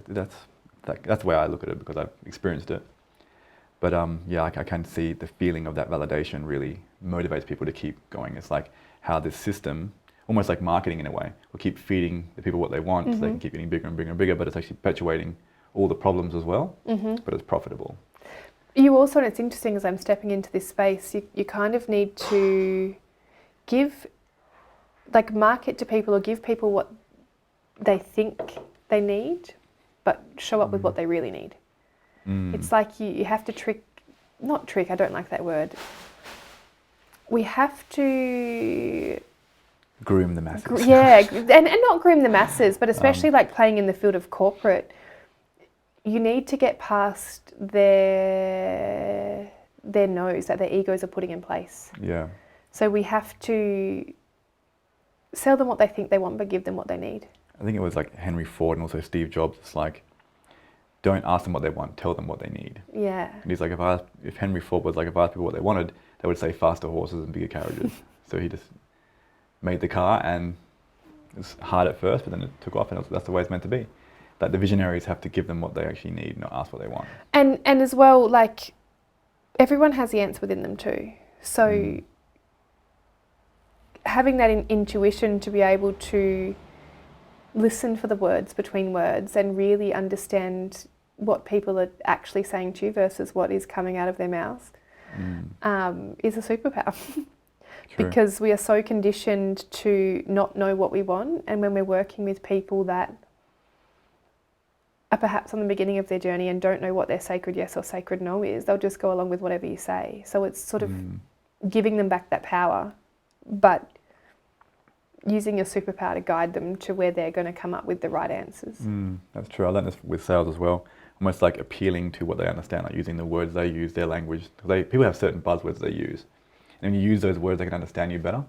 That's the way I look at it, because I've experienced it. But I can see the feeling of that validation really motivates people to keep going. It's like how this system, almost like marketing in a way, will keep feeding the people what they want, so they can keep getting bigger and bigger and bigger, but it's actually perpetuating all the problems as well, but it's profitable. You also, and it's interesting as I'm stepping into this space, you kind of need to give like market to people or give people what they think they need, but show up with what they really need. It's like you have to not trick, I don't like that word. We have to groom the masses. and not groom the masses, but especially like playing in the field of corporate, you need to get past their nose that their egos are putting in place. Yeah. So we have to sell them what they think they want, but give them what they need. I think it was like Henry Ford and also Steve Jobs. It's like, don't ask them what they want, tell them what they need. Yeah. And he's like, if Henry Ford was like, if I asked people what they wanted, they would say faster horses and bigger carriages. So he just made the car, and it was hard at first, but then it took off, and that's the way it's meant to be. That the visionaries have to give them what they actually need, not ask what they want. And as well, like, everyone has the answer within them too. So having that intuition to be able to listen for the words between words and really understand what people are actually saying to you versus what is coming out of their mouths is a superpower. Because we are so conditioned to not know what we want, and when we're working with people that are perhaps on the beginning of their journey and don't know what their sacred yes or sacred no is, they'll just go along with whatever you say. So it's sort of giving them back that power, but using your superpower to guide them to where they're going to come up with the right answers. That's true. I learned this with sales as well. Almost like appealing to what they understand, like using the words they use, their language. People have certain buzzwords they use. And when you use those words, they can understand you better.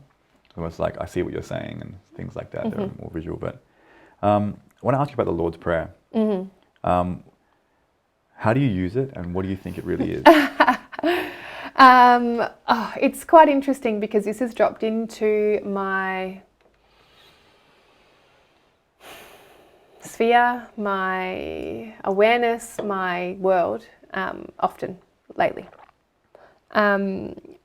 Almost like, I see what you're saying, and things like that. They're more visual. But I want to ask you about the Lord's Prayer. How do you use it, and what do you think it really is? It's quite interesting because this has dropped into my sphere, my awareness, my world, often lately.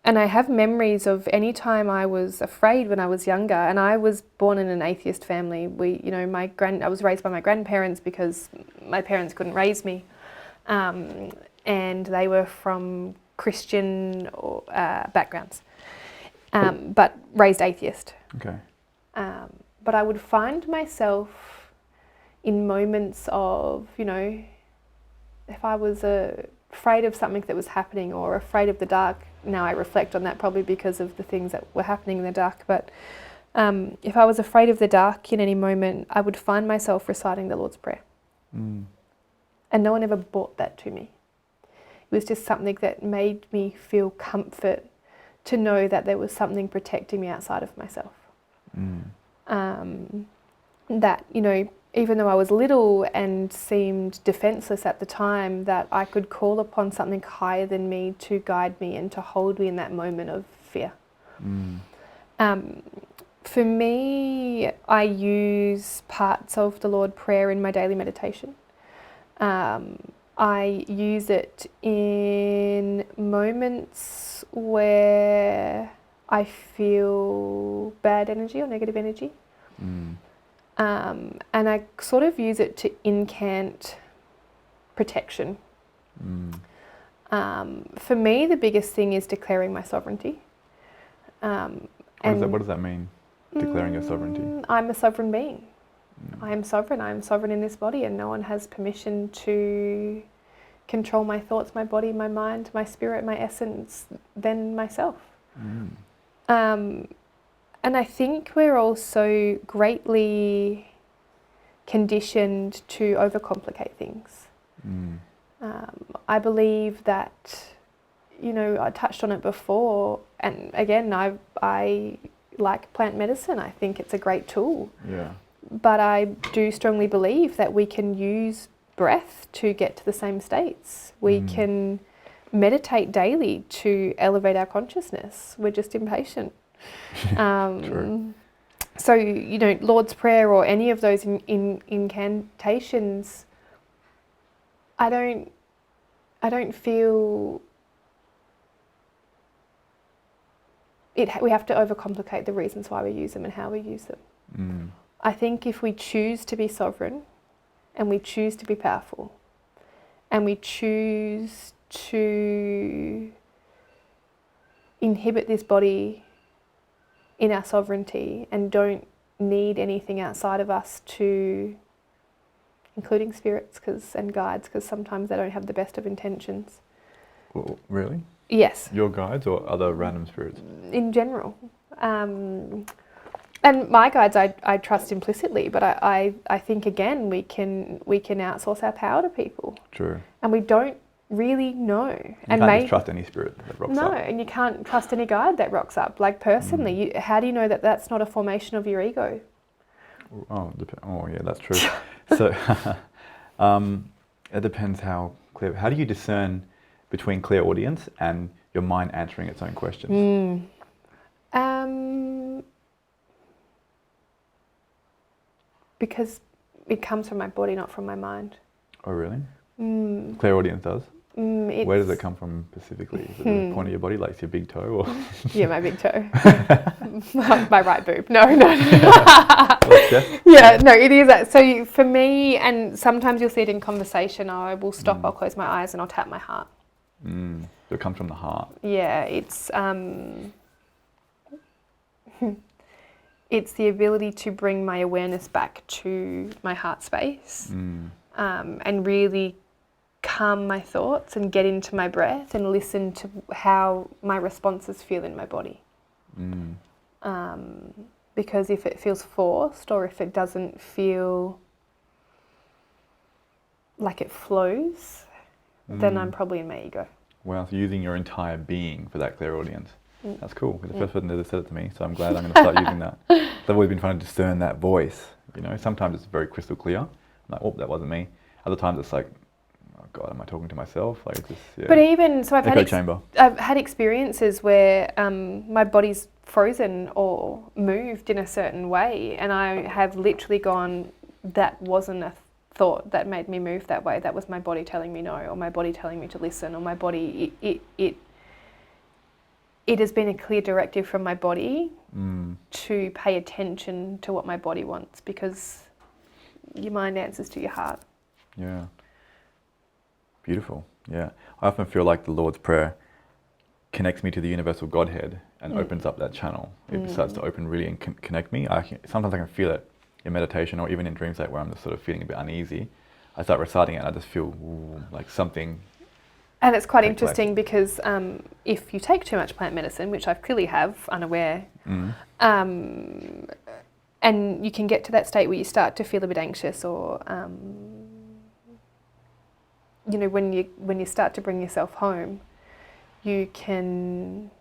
And I have memories of any time I was afraid when I was younger, and I was born in an atheist family. I was raised by my grandparents because my parents couldn't raise me, and they were from Christian backgrounds, but raised atheist. Okay. But I would find myself in moments of, if I was afraid of something that was happening or afraid of the dark. Now I reflect on that probably because of the things that were happening in the dark. But if I was afraid of the dark in any moment, I would find myself reciting the Lord's Prayer. And no one ever brought that to me. It was just something that made me feel comfort to know that there was something protecting me outside of myself. That, even though I was little and seemed defenseless at the time, that I could call upon something higher than me to guide me and to hold me in that moment of fear. For me, I use parts of the Lord Prayer in my daily meditation. I use it in moments where I feel bad energy or negative energy. And I sort of use it to incant protection. For me, the biggest thing is declaring my sovereignty. What does that mean, declaring your sovereignty? I'm a sovereign being. I am sovereign. I am sovereign in this body, and no one has permission to control my thoughts, my body, my mind, my spirit, my essence than myself. And I think we're also greatly conditioned to overcomplicate things. I believe that, I touched on it before, and again, I like plant medicine. I think it's a great tool. Yeah. But I do strongly believe that we can use breath to get to the same states. We can meditate daily to elevate our consciousness. We're just impatient. True. So, Lord's Prayer or any of those incantations, I don't feel it. We have to overcomplicate the reasons why we use them and how we use them. I think if we choose to be sovereign, and we choose to be powerful, and we choose to inhabit this body in our sovereignty and don't need anything outside of us to, including spirits and guides, because sometimes they don't have the best of intentions. Well, really? Yes. Your guides or other random spirits? In general. And my guides I trust implicitly, but I think, again, we can outsource our power to people. True. And we don't really know. You can't just trust any spirit that rocks up. No, and you can't trust any guide that rocks up. Like, personally, how do you know that that's not a formation of your ego? Oh, yeah, that's true. So, it depends how clear. How do you discern between clairaudience and your mind answering its own questions? Because it comes from my body, not from my mind. Oh, really? Clairaudience does? Where does it come from specifically? Is it the point of your body, like your big toe? Or? Yeah, my big toe. My right boob. No. Yes? Yeah, no, it is that. So for me, and sometimes you'll see it in conversation, I will stop, I'll close my eyes and I'll tap my heart. So it comes from the heart. Yeah, it's the ability to bring my awareness back to my heart space, and really calm my thoughts and get into my breath and listen to how my responses feel in my body. Because if it feels forced or if it doesn't feel like it flows, then I'm probably in my ego. Well, so using your entire being for that clairaudience. That's cool. The first person ever said it to me, so I'm glad I'm going to start using that. I've always been trying to discern that voice. You know, sometimes it's very crystal clear. I'm like, oh, that wasn't me. Other times it's like, oh God, am I talking to myself? Like, it's just, yeah. But even so, I've Echo had experiences where my body's frozen or moved in a certain way, and I have literally gone, that wasn't a thought that made me move that way. That was my body telling me no, or my body telling me to listen, or my body. It has been a clear directive from my body to pay attention to what my body wants, because your mind answers to your heart. Yeah. Beautiful. Yeah. I often feel like the Lord's Prayer connects me to the universal Godhead and opens up that channel. It starts to open really and connect me. Sometimes I can feel it in meditation or even in dreams, like where I'm just sort of feeling a bit uneasy. I start reciting it and I just feel like something. And it's quite interesting because if you take too much plant medicine, which I clearly have, unaware, and you can get to that state where you start to feel a bit anxious, or you know, when you start to bring yourself home, you can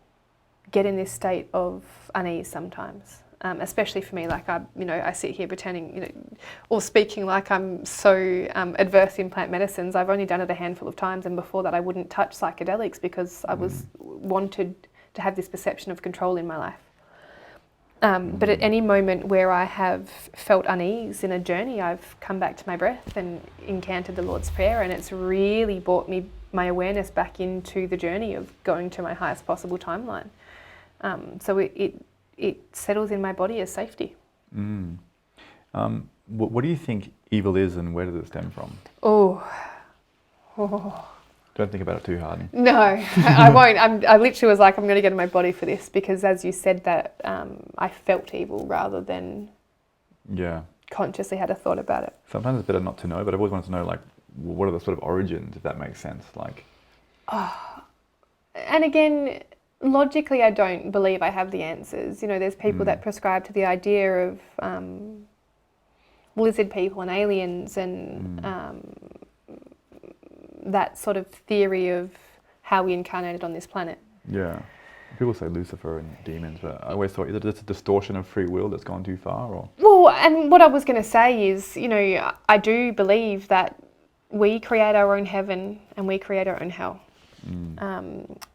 get in this state of unease sometimes. Especially for me, like I sit here pretending, or speaking like I'm so adverse in plant medicines. I've only done it a handful of times, and before that I wouldn't touch psychedelics because I wanted to have this perception of control in my life. But at any moment where I have felt unease in a journey, I've come back to my breath and encountered the Lord's Prayer, and it's really brought my awareness back into the journey of going to my highest possible timeline. So it settles in my body as safety. What do you think evil is, and where does it stem from? Oh. Don't think about it too hard. No, I won't. I literally was like, I'm going to get in my body for this, because as you said that, I felt evil rather than consciously had a thought about it. Sometimes it's better not to know, but I've always wanted to know, like, what are the sort of origins, if that makes sense? Like. And again, logically, I don't believe I have the answers. There's people that prescribe to the idea of lizard people and aliens and that sort of theory of how we incarnated on this planet. Yeah. People say Lucifer and demons, but I always thought, is it just a distortion of free will that's gone too far? Or? Well, and what I was going to say is, I do believe that we create our own heaven and we create our own hell.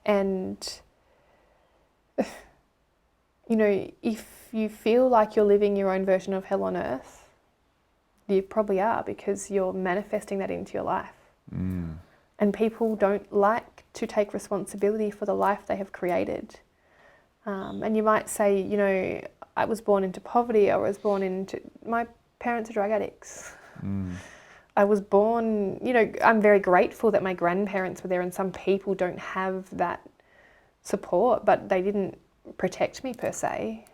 And if you feel like you're living your own version of hell on earth, you probably are, because you're manifesting that into your life. And people don't like to take responsibility for the life they have created. And you might say, I was born into poverty, my parents are drug addicts. I was born, I'm very grateful that my grandparents were there, and some people don't have that support, but they didn't protect me per se.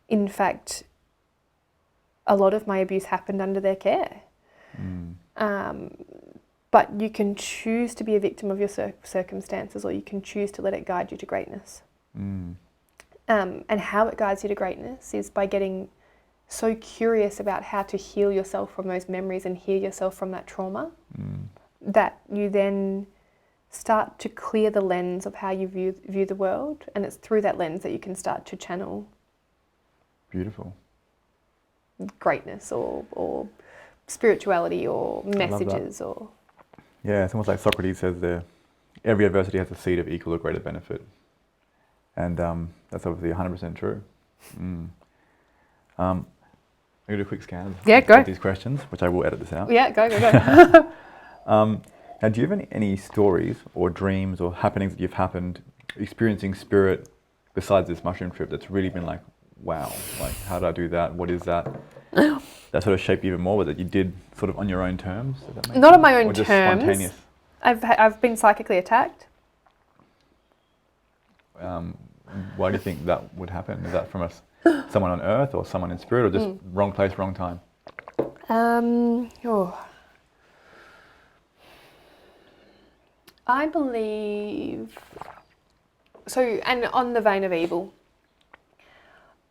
In fact, a lot of my abuse happened under their care. But you can choose to be a victim of your circumstances, or you can choose to let it guide you to greatness. And how it guides you to greatness is by getting so curious about how to heal yourself from those memories and heal yourself from that trauma, that you then start to clear the lens of how you view the world, and it's through that lens that you can start to channel Beautiful. greatness or spirituality or messages or... Yeah, it's almost like Socrates says there, every adversity has a seed of equal or greater benefit. And that's obviously 100% true. I'm going to do a quick scan of these questions, which I will edit this out. Yeah, go. Now, do you have any stories or dreams or happenings that you've happened experiencing spirit besides this mushroom trip that's really been like, wow, like how did I do that? What is that? That sort of shaped you even more, that you did sort of on your own terms? Not on my own or just terms. Spontaneous? I've been psychically attacked. Why do you think that would happen? Is that from someone on earth or someone in spirit, or just wrong place, wrong time? I believe, so, and on the vein of evil,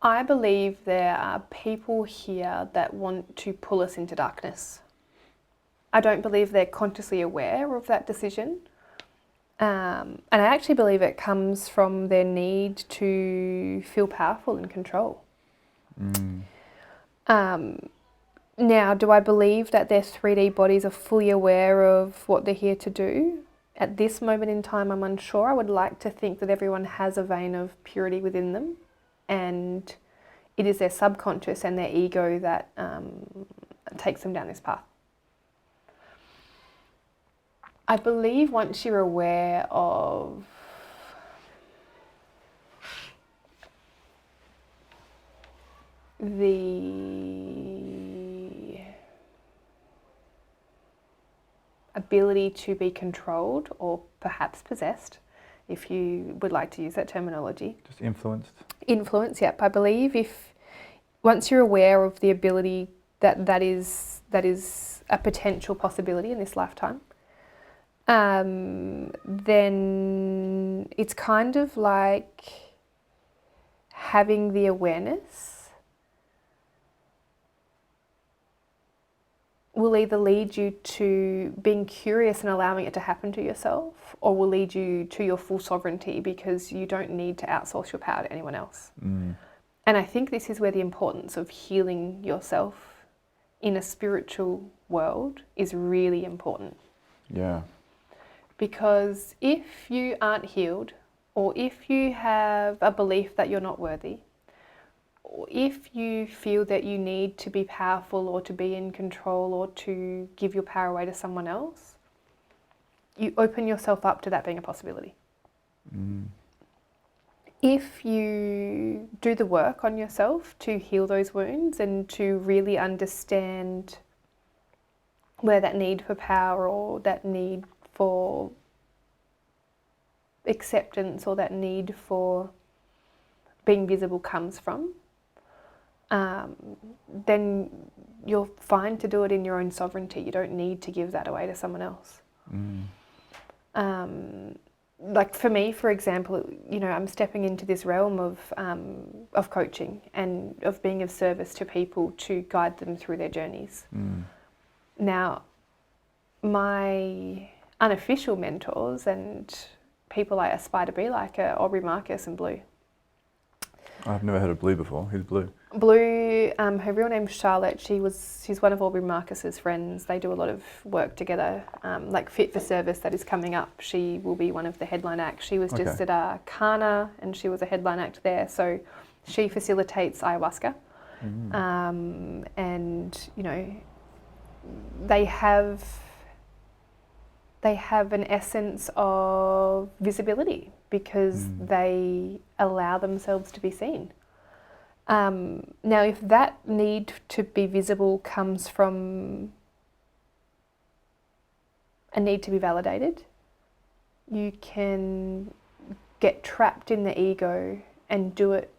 I believe there are people here that want to pull us into darkness. I don't believe they're consciously aware of that decision. And I actually believe it comes from their need to feel powerful and control. Now, do I believe that their 3D bodies are fully aware of what they're here to do? At this moment in time, I'm unsure. I would like to think that everyone has a vein of purity within them, and it is their subconscious and their ego that takes them down this path. I believe once you're aware of the ability to be controlled, or perhaps possessed, if you would like to use that terminology. Just influenced? Influence, yep. I believe once you're aware of the ability that is a potential possibility in this lifetime, then it's kind of like having the awareness will either lead you to being curious and allowing it to happen to yourself, or will lead you to your full sovereignty, because you don't need to outsource your power to anyone else. And I think this is where the importance of healing yourself in a spiritual world is really important. Yeah. Because if you aren't healed, or if you have a belief that you're not worthy, or if you feel that you need to be powerful or to be in control or to give your power away to someone else, you open yourself up to that being a possibility. If you do the work on yourself to heal those wounds and to really understand where that need for power or that need for acceptance or that need for being visible comes from, then you're fine to do it in your own sovereignty. You don't need to give that away to someone else. Like for me, for example, I'm stepping into this realm of coaching and of being of service to people to guide them through their journeys. Now, my unofficial mentors and people I aspire to be like are Aubrey Marcus and Blue. I've never heard of Blue before. Who's Blue? Blue, her real name's Charlotte. She's one of Aubrey Marcus's friends. They do a lot of work together, like Fit for Service that is coming up. She will be one of the headline acts. She was just at Kana and she was a headline act there. So she facilitates ayahuasca. And, they have an essence of visibility because they allow themselves to be seen. Now, if that need to be visible comes from a need to be validated, you can get trapped in the ego and do it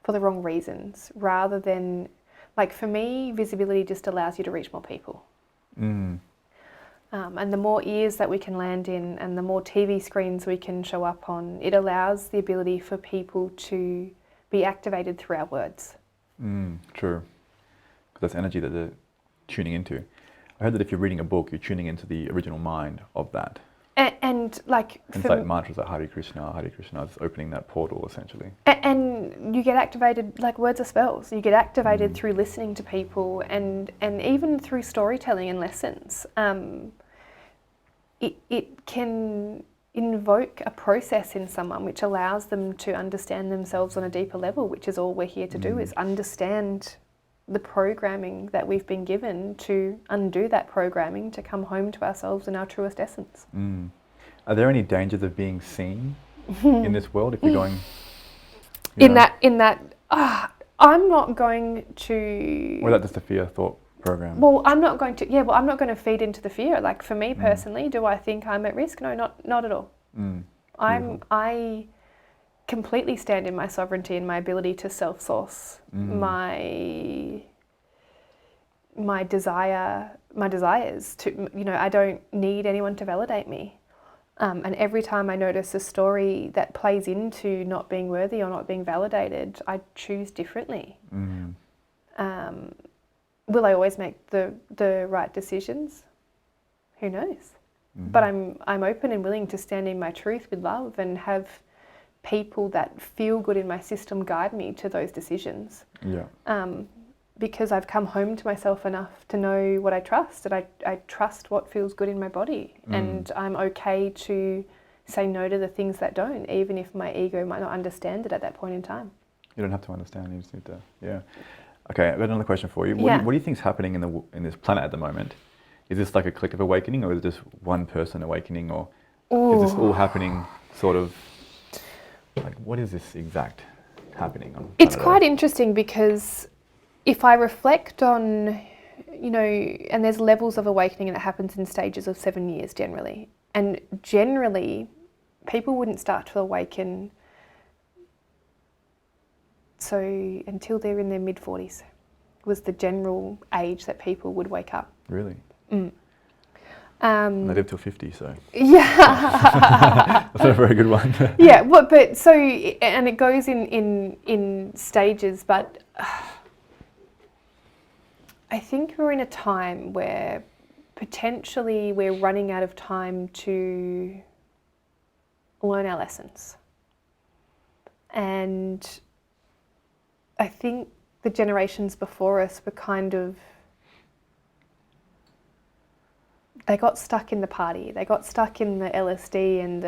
for the wrong reasons, rather than, like for me, visibility just allows you to reach more people. And the more ears that we can land in and the more TV screens we can show up on, it allows the ability for people to be activated through our words. True. Because that's energy that they're tuning into. I heard that if you're reading a book, you're tuning into the original mind of that. And like... It's like mantras like Hare Krishna, it's opening that portal essentially. And you get activated, like words are spells. You get activated through listening to people and even through storytelling and lessons. It can invoke a process in someone which allows them to understand themselves on a deeper level, which is all we're here to do, is understand the programming that we've been given, to undo that programming, to come home to ourselves in our truest essence. Are there any dangers of being seen in this world if you're going... I'm not going to... Or is that just a fear thought program? Well, I'm not going to feed into the fear. Like for me personally, do I think I'm at risk? No, not at all. I completely stand in my sovereignty and my ability to self-source my desires. To, I don't need anyone to validate me. And every time I notice a story that plays into not being worthy or not being validated, I choose differently. Will I always make the right decisions? Who knows? But I'm open and willing to stand in my truth with love and have people that feel good in my system guide me to those decisions. Because I've come home to myself enough to know what I trust, and I trust what feels good in my body, and I'm okay to say no to the things that don't, even if my ego might not understand it at that point in time. You don't have to understand, you just need to, Okay, I've got another question for you. What do you think is happening in this planet at the moment? Is this like a click of awakening, or is it just one person awakening, or is this all happening sort of, like what is this exact happening on planet It's quite Earth? interesting, because if I reflect on, and there's levels of awakening that happens in stages of 7 years generally. And generally, people wouldn't start to awaken until they're in their mid-40s was the general age that people would wake up. Really? They live till 50, so. Yeah. That's a very good one. but so, and it goes in stages, but I think we're in a time where potentially we're running out of time to learn our lessons. And I think the generations before us were they got stuck in the party. They got stuck in the LSD and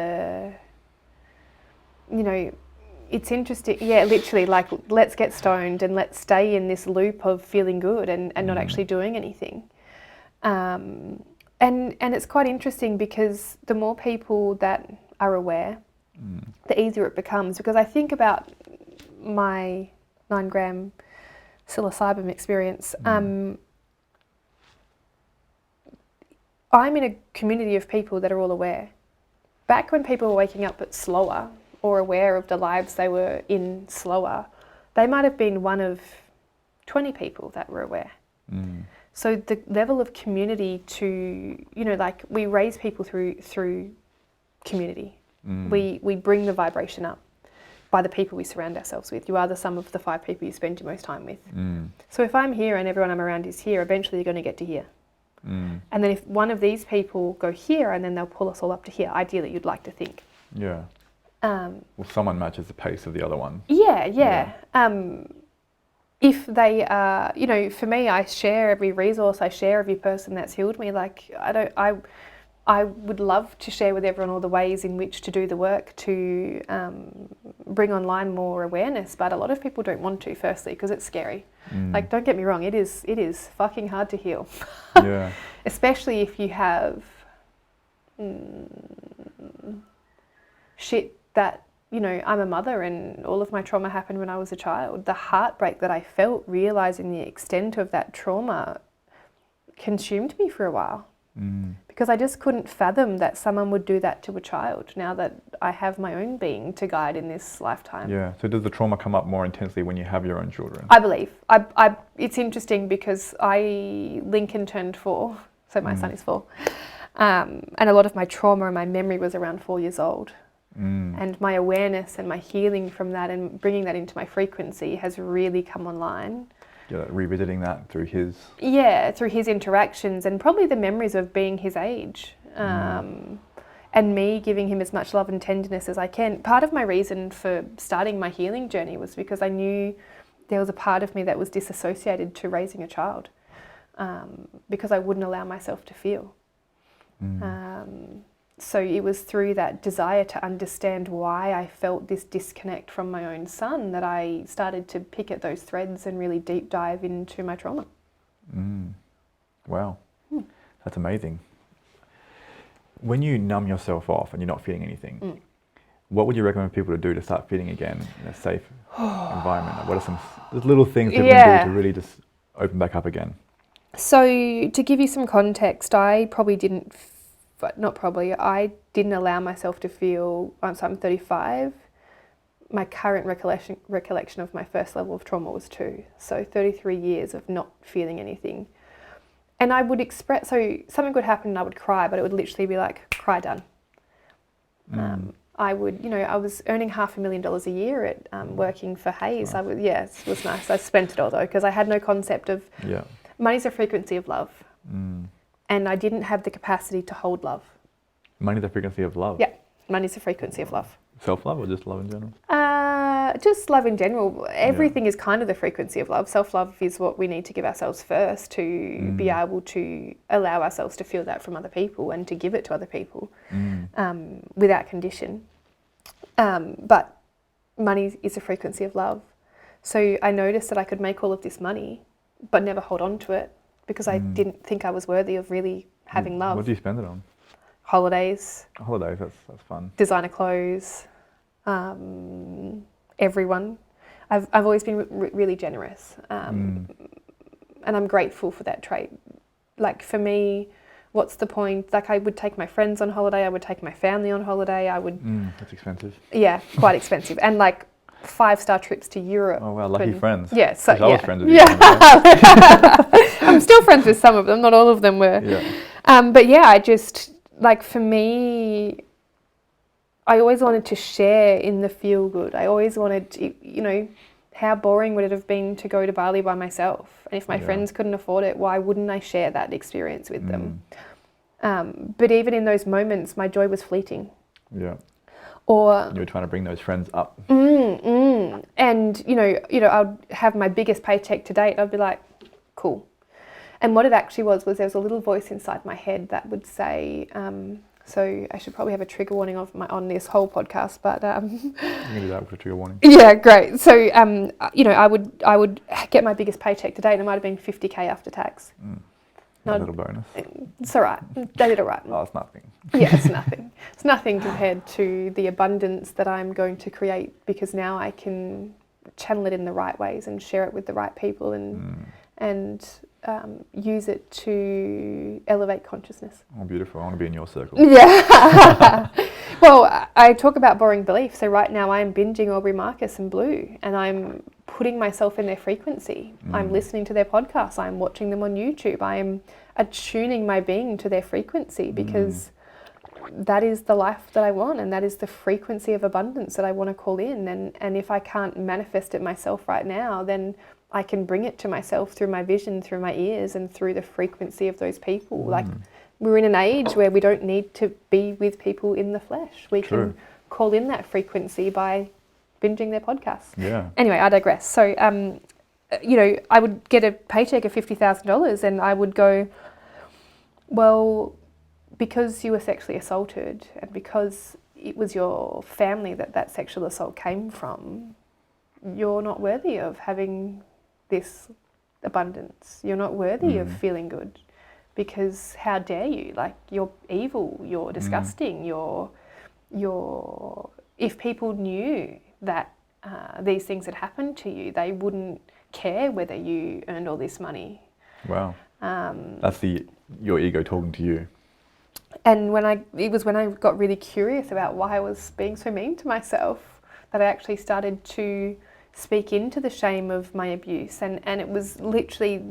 it's interesting. Yeah, literally, like, let's get stoned and let's stay in this loop of feeling good and not actually doing anything. And it's quite interesting, because the more people that are aware, the easier it becomes. Because I think about my 9-gram psilocybin experience. I'm in a community of people that are all aware. Back when people were waking up but slower, or aware of the lives they were in slower, they might have been one of 20 people that were aware. So the level of community to, like, we raise people through community. We bring the vibration up by the people we surround ourselves with. You are the sum of the 5 people you spend your most time with. So if I'm here and everyone I'm around is here, eventually you're going to get to here. And then if one of these people go here, and then they'll pull us all up to here, ideally you'd like to think. Well, someone matches the pace of the other one. If they are, for me, I share every resource, I share every person that's healed me. Like, I would love to share with everyone all the ways in which to do the work to bring online more awareness, but a lot of people don't want to, firstly, because it's scary. Like, don't get me wrong, it is fucking hard to heal. Especially if you have shit that, I'm a mother and all of my trauma happened when I was a child. The heartbreak that I felt realising the extent of that trauma consumed me for a while. because I just couldn't fathom that someone would do that to a child now that I have my own being to guide in this lifetime. Yeah. So does the trauma come up more intensely when you have your own children? I believe. It's interesting because Lincoln turned 4, so my son is 4. And a lot of my trauma and my memory was around 4 years old. And my awareness and my healing from that and bringing that into my frequency has really come online. Yeah, revisiting that through his... Yeah, through his interactions and probably the memories of being his age. And me giving him as much love and tenderness as I can. Part of my reason for starting my healing journey was because I knew there was a part of me that was disassociated to raising a child, because I wouldn't allow myself to feel. So it was through that desire to understand why I felt this disconnect from my own son that I started to pick at those threads and really deep dive into my trauma. Wow, that's amazing. When you numb yourself off and you're not feeling anything, what would you recommend people to do to start feeling again in a safe environment? Like, what are some little things people can do to really just open back up again? So to give you some context, I didn't allow myself to feel, so I'm 35, my current recollection of my first level of trauma was 2. So 33 years of not feeling anything. And I would express, so something would happen and I would cry, but it would literally be like, cry done. I would, I was earning $500,000 a year at working for Hayes. Nice. It was nice. I spent it all though, because I had no concept of, money's a frequency of love. And I didn't have the capacity to hold love. Money's the frequency of love? Yeah, money's a frequency of love. Self-love or just love in general? Just love in general. Everything is kind of the frequency of love. Self-love is what we need to give ourselves first to be able to allow ourselves to feel that from other people and to give it to other people without condition. But money is a frequency of love. So I noticed that I could make all of this money but never hold on to it because I didn't think I was worthy of really having love. What do you spend it on? Holidays. Holidays, that's fun. Designer clothes. Everyone. I've always been really generous, and I'm grateful for that trait. Like for me, what's the point? Like I would take my friends on holiday, I would take my family on holiday, I would... That's expensive. Yeah, quite expensive. And like 5-star trips to Europe. Oh wow, lucky friends. Yeah, so I was friends with you. I'm still friends with some of them, not all of them were. Yeah. But yeah, I just, like for me, I always wanted to share in the feel good. I always wanted to, how boring would it have been to go to Bali by myself? And if my friends couldn't afford it, why wouldn't I share that experience with them? But even in those moments, my joy was fleeting. Yeah. Or you were trying to bring those friends up. And, I'd have my biggest paycheck to date. I'd be like, cool. And what it actually was there was a little voice inside my head that would say, so I should probably have a trigger warning on this whole podcast, but you can do that with a trigger warning. Yeah, great. So I would get my biggest paycheck to date, and it might have been $50K after tax. A little bonus. It's all right. They did all right. Oh, it's nothing. Yeah, it's nothing. It's nothing compared to the abundance that I'm going to create, because now I can channel it in the right ways and share it with the right people and use it to elevate consciousness. Oh, beautiful. I want to be in your circle. Yeah. Well, I talk about boring beliefs. So right now I am binging Aubrey Marcus and Blue, and I'm putting myself in their frequency. I'm listening to their podcasts. I'm watching them on YouTube. I am attuning my being to their frequency, because that is the life that I want, and that is the frequency of abundance that I want to call in. And if I can't manifest it myself right now, then I can bring it to myself through my vision, through my ears, and through the frequency of those people. Like, we're in an age where we don't need to be with people in the flesh. We can call in that frequency by binging their podcasts. Yeah. Anyway, I digress. So, I would get a paycheck of $50,000 and I would go, well, because you were sexually assaulted and because it was your family that sexual assault came from, you're not worthy of having this abundance. You're not worthy of feeling good, because how dare you? Like, you're evil, you're disgusting, you're if people knew that these things had happened to you, they wouldn't care whether you earned all this money. Wow. That's your ego talking to you. And it was when I got really curious about why I was being so mean to myself that I actually started to speak into the shame of my abuse. And it was literally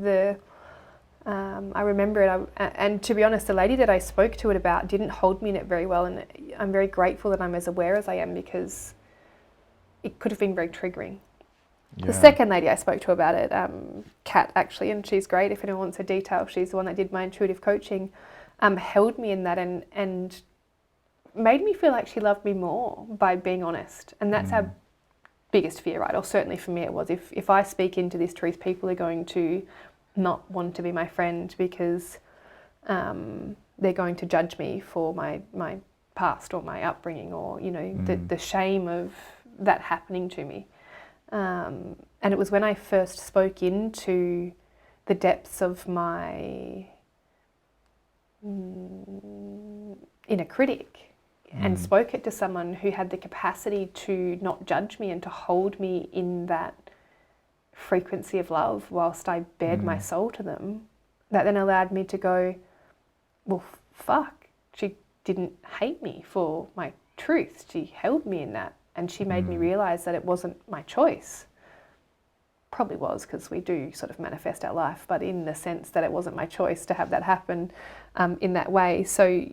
I remember it, and to be honest, the lady that I spoke to it about didn't hold me in it very well, and I'm very grateful that I'm as aware as I am, because it could have been very triggering. Yeah. The second lady I spoke to about it, Kat actually, and she's great if anyone wants her detail, she's the one that did my intuitive coaching, held me in that and made me feel like she loved me more by being honest. And that's our biggest fear, right? Or certainly for me it was. If I speak into this truth, people are going to not want to be my friend because they're going to judge me for my past or my upbringing, or the shame of that happening to me. And it was when I first spoke into the depths of my inner critic and spoke it to someone who had the capacity to not judge me and to hold me in that frequency of love whilst I bared my soul to them, that then allowed me to go, well, fuck, she didn't hate me for my truth. She held me in that, and she made me realise that it wasn't my choice. Probably was, because we do sort of manifest our life, but in the sense that it wasn't my choice to have that happen in that way. So,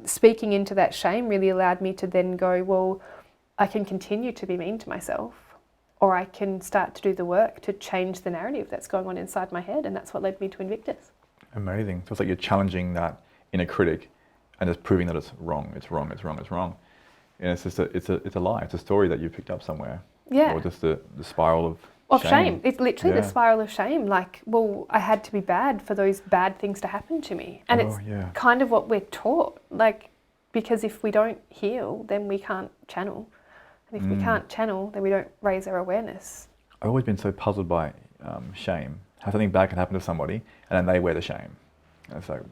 speaking into that shame really allowed me to then go, well, I can continue to be mean to myself, or I can start to do the work to change the narrative that's going on inside my head, and that's what led me to Invictus. Amazing. So it's like you're challenging that inner critic and just proving that it's wrong, it's wrong, it's wrong, it's wrong. And it's just it's a lie. It's a story that you picked up somewhere. Yeah. Or just the spiral of shame. It's literally the spiral of shame. Like, well, I had to be bad for those bad things to happen to me. And it's kind of what we're taught. Like, because if we don't heal, then we can't channel. And if we can't channel, then we don't raise our awareness. I've always been so puzzled by shame. How something bad can happen to somebody and then they wear the shame. And it's like,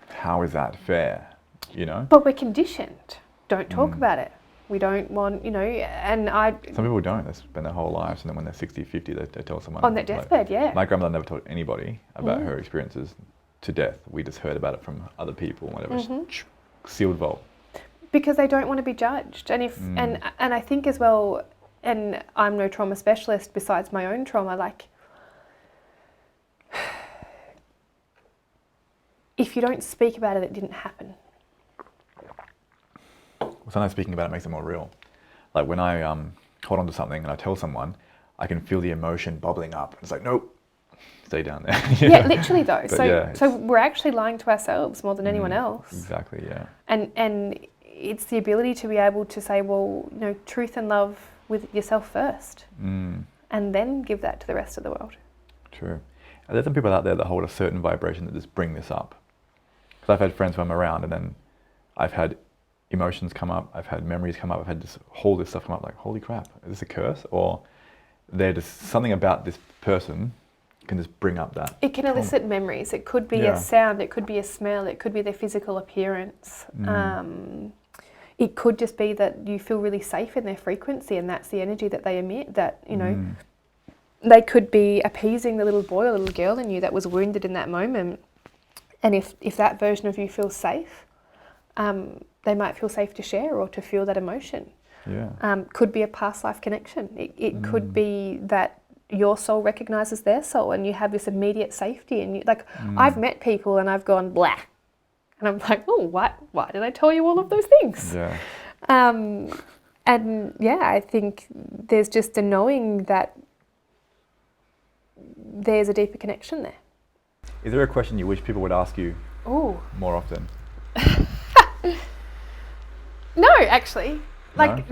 how is that fair? But we're conditioned. Don't talk about it. We don't want, and some people don't. They spend their whole lives, and then when they're 60, 50, they tell someone. On their deathbed, yeah. My grandmother never told anybody about her experiences to death. We just heard about it from other people, whatever. Sealed vault. Because they don't want to be judged. And and I think as well, and I'm no trauma specialist besides my own trauma, like, if you don't speak about it, it didn't happen. Sometimes speaking about it makes it more real. Like when I hold on to something and I tell someone, I can feel the emotion bubbling up. It's like, nope, stay down there. Yeah, literally though. So we're actually lying to ourselves more than anyone else. Exactly, yeah. And it's the ability to be able to say, well, truth and love with yourself first, and then give that to the rest of the world. True. And there's some people out there that hold a certain vibration that just bring this up. Because I've had friends who I'm around, and then I've had emotions come up, I've had memories come up, I've had all this stuff come up, like, holy crap, is this a curse? Or they're just, something about this person can just bring up that. It can elicit memories. It could be a sound, it could be a smell, it could be their physical appearance. It could just be that you feel really safe in their frequency, and that's the energy that they emit, that, they could be appeasing the little boy or little girl in you that was wounded in that moment. And if that version of you feels safe, they might feel safe to share or to feel that emotion. Yeah. Could be a past life connection. It could be that your soul recognizes their soul and you have this immediate safety. And I've met people and I've gone blah. And I'm like, oh, why did I tell you all of those things? Yeah. And yeah, I think there's just a knowing that there's a deeper connection there. Is there a question you wish people would ask you more often? No, actually.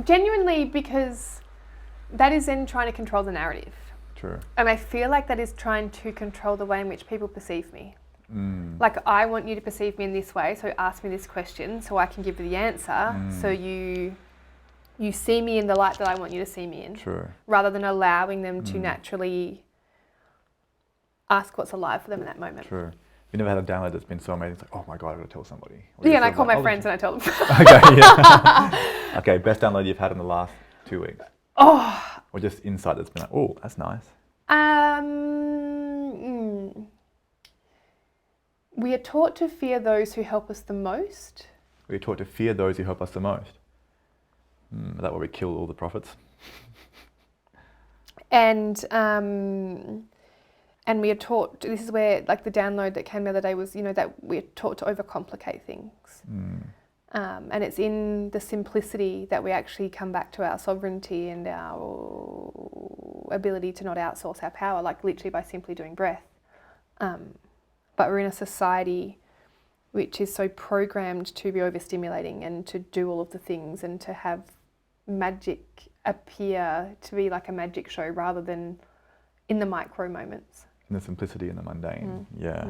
Genuinely, because that is then trying to control the narrative. True. And I feel like that is trying to control the way in which people perceive me. Like, I want you to perceive me in this way, so ask me this question so I can give you the answer, so you see me in the light that I want you to see me in. True. Rather than allowing them to naturally ask what's alive for them in that moment. True. You never had a download that's been so amazing, it's like, oh my God, I've got to tell somebody. And I call my friends and I tell them. Okay, yeah. Okay, best download you've had in the last 2 weeks? Or just insight that's been like, oh, that's nice. We are taught to fear those who help us the most. We're taught to fear those who help us the most. Is that why we kill all the prophets? And we are taught, this is where like the download that came the other day was, that we're taught to overcomplicate things. And it's in the simplicity that we actually come back to our sovereignty and our ability to not outsource our power, like literally by simply doing breath. But we're in a society which is so programmed to be overstimulating and to do all of the things and to have magic appear to be like a magic show rather than in the micro moments. In the simplicity and the mundane, yeah.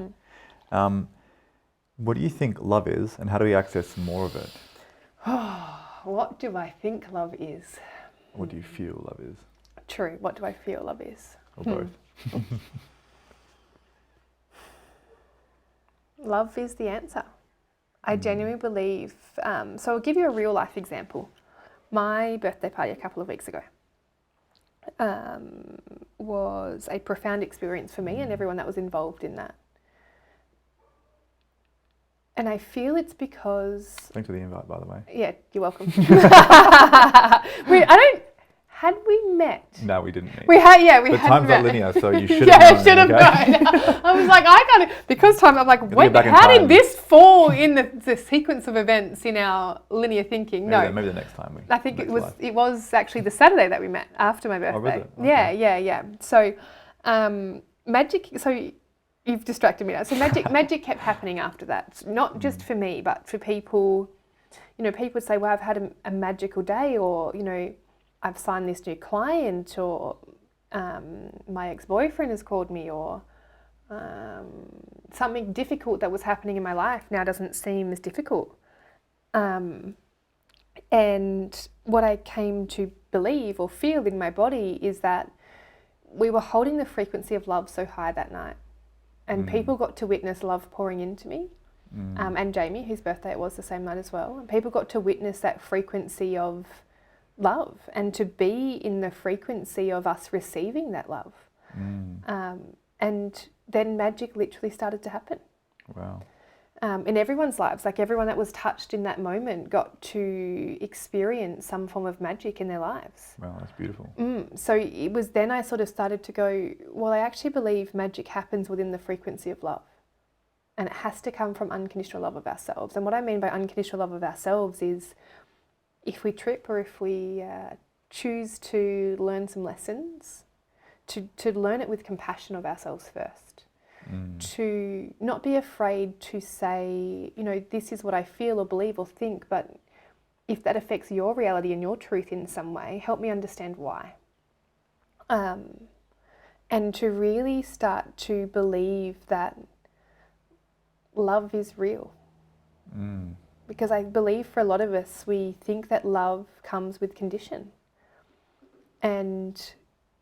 What do you think love is, and how do we access more of it? What do I think love is? What do you feel love is? True, what do I feel love is? Or both? Love is the answer. I genuinely believe, so I'll give you a real life example. My birthday party a couple of weeks ago was a profound experience for me and everyone that was involved in that. And I feel it's because... Thanks for the invite, by the way. Yeah, you're welcome. Had we met? No, we didn't meet. We had met. But time's not linear, so you should have known. I should have known. I was like, I can't, because time, I'm like, wait, how did this fall in the sequence of events in our linear thinking? Maybe the next time. I think it was actually the Saturday that we met after my birthday. Oh, was it? Okay. Yeah. So, magic, so you've distracted me now. So magic kept happening after that. Not just for me, but for people, people would say, well, I've had a magical day, or, I've signed this new client, or my ex-boyfriend has called me, or something difficult that was happening in my life now doesn't seem as difficult. And what I came to believe or feel in my body is that we were holding the frequency of love so high that night, and people got to witness love pouring into me. And Jamie, whose birthday it was the same night as well, and people got to witness that frequency of love and to be in the frequency of us receiving that love. And then magic literally started to happen. Wow. In everyone's lives, like everyone that was touched in that moment got to experience some form of magic in their lives. Wow, that's beautiful. So it was then I sort of started to go, well, I actually believe magic happens within the frequency of love. And it has to come from unconditional love of ourselves. And what I mean by unconditional love of ourselves is if we trip or if we choose to learn some lessons, to learn it with compassion of ourselves first. To not be afraid to say, this is what I feel or believe or think, but if that affects your reality and your truth in some way, help me understand why. And to really start to believe that love is real. Because I believe for a lot of us, we think that love comes with condition. And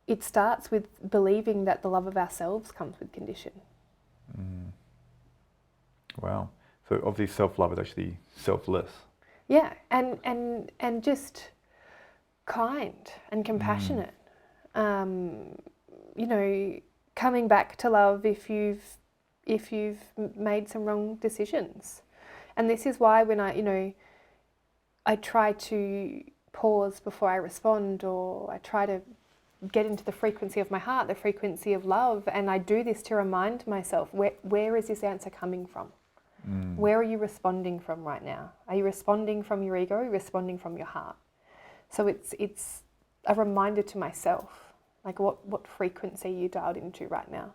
it starts with believing that the love of ourselves comes with condition. Wow. So obviously self-love is actually selfless. Yeah, and just kind and compassionate. Coming back to love if you've made some wrong decisions. And this is why when I try to pause before I respond, or I try to get into the frequency of my heart, the frequency of love, and I do this to remind myself, where is this answer coming from? Where are you responding from right now? Are you responding from your ego? Are you responding from your heart? So it's a reminder to myself, like what frequency you dialed into right now.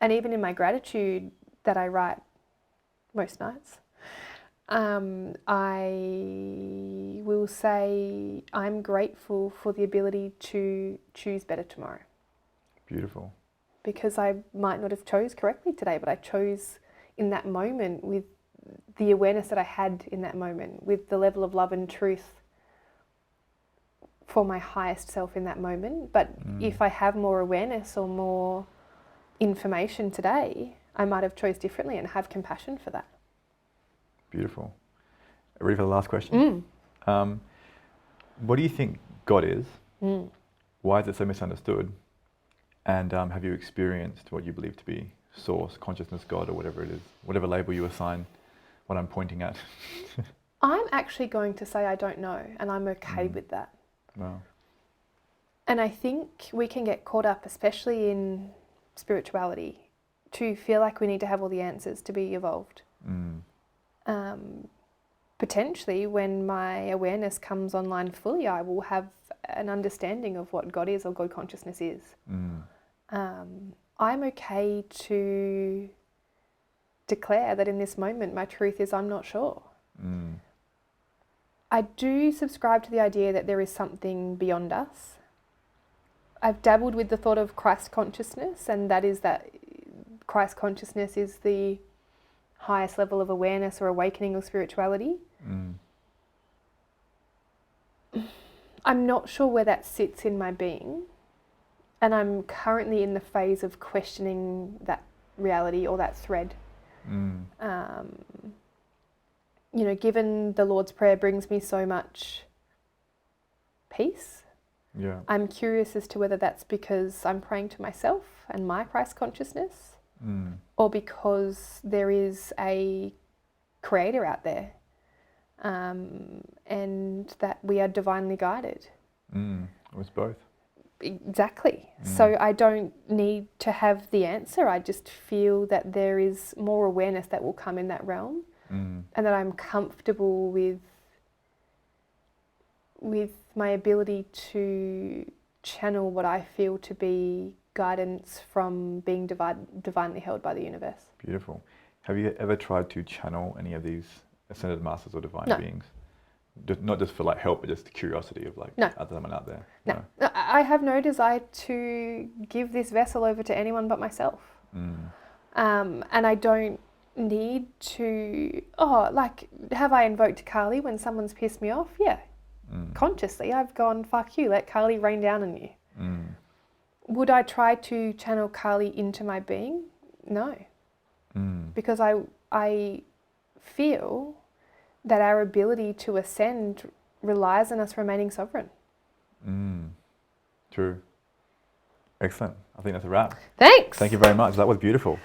And even in my gratitude that I write most nights, I will say I'm grateful for the ability to choose better tomorrow. Beautiful. Because I might not have chose correctly today, but I chose in that moment with the awareness that I had in that moment, with the level of love and truth for my highest self in that moment. But if I have more awareness or more information today, I might have chose differently and have compassion for that. Beautiful. Ready for the last question? What do you think God is? Why is it so misunderstood? And have you experienced what you believe to be source, consciousness, God, or whatever it is, whatever label you assign what I'm pointing at? I'm actually going to say I don't know, and I'm okay with that. Wow. And I think we can get caught up, especially in spirituality, to feel like we need to have all the answers to be evolved. Potentially, when my awareness comes online fully, I will have an understanding of what God is or God consciousness is. I'm okay to declare that in this moment my truth is I'm not sure. I do subscribe to the idea that there is something beyond us. I've dabbled with the thought of Christ consciousness, and that is that Christ consciousness is the highest level of awareness or awakening of spirituality. I'm not sure where that sits in my being, and I'm currently in the phase of questioning that reality or that thread. You know, given the Lord's Prayer brings me so much peace, I'm curious as to whether that's because I'm praying to myself and my Christ consciousness, or because there is a creator out there, and that we are divinely guided. It was both. Exactly. So I don't need to have the answer. I just feel that there is more awareness that will come in that realm, and that I'm comfortable with my ability to channel what I feel to be guidance from being divinely held by the universe. Beautiful. Have you ever tried to channel any of these ascended masters or divine beings? Not just for like help, but just curiosity of like, no. Is someone out there? No. I have no desire to give this vessel over to anyone but myself. And I don't need to, have I invoked Kali when someone's pissed me off? Yeah. Consciously, I've gone, fuck you, let Kali rain down on you. Would I try to channel Kali into my being? No. Because I feel that our ability to ascend relies on us remaining sovereign. True. Excellent. I think that's a wrap. Thanks. Thank you very much. That was beautiful.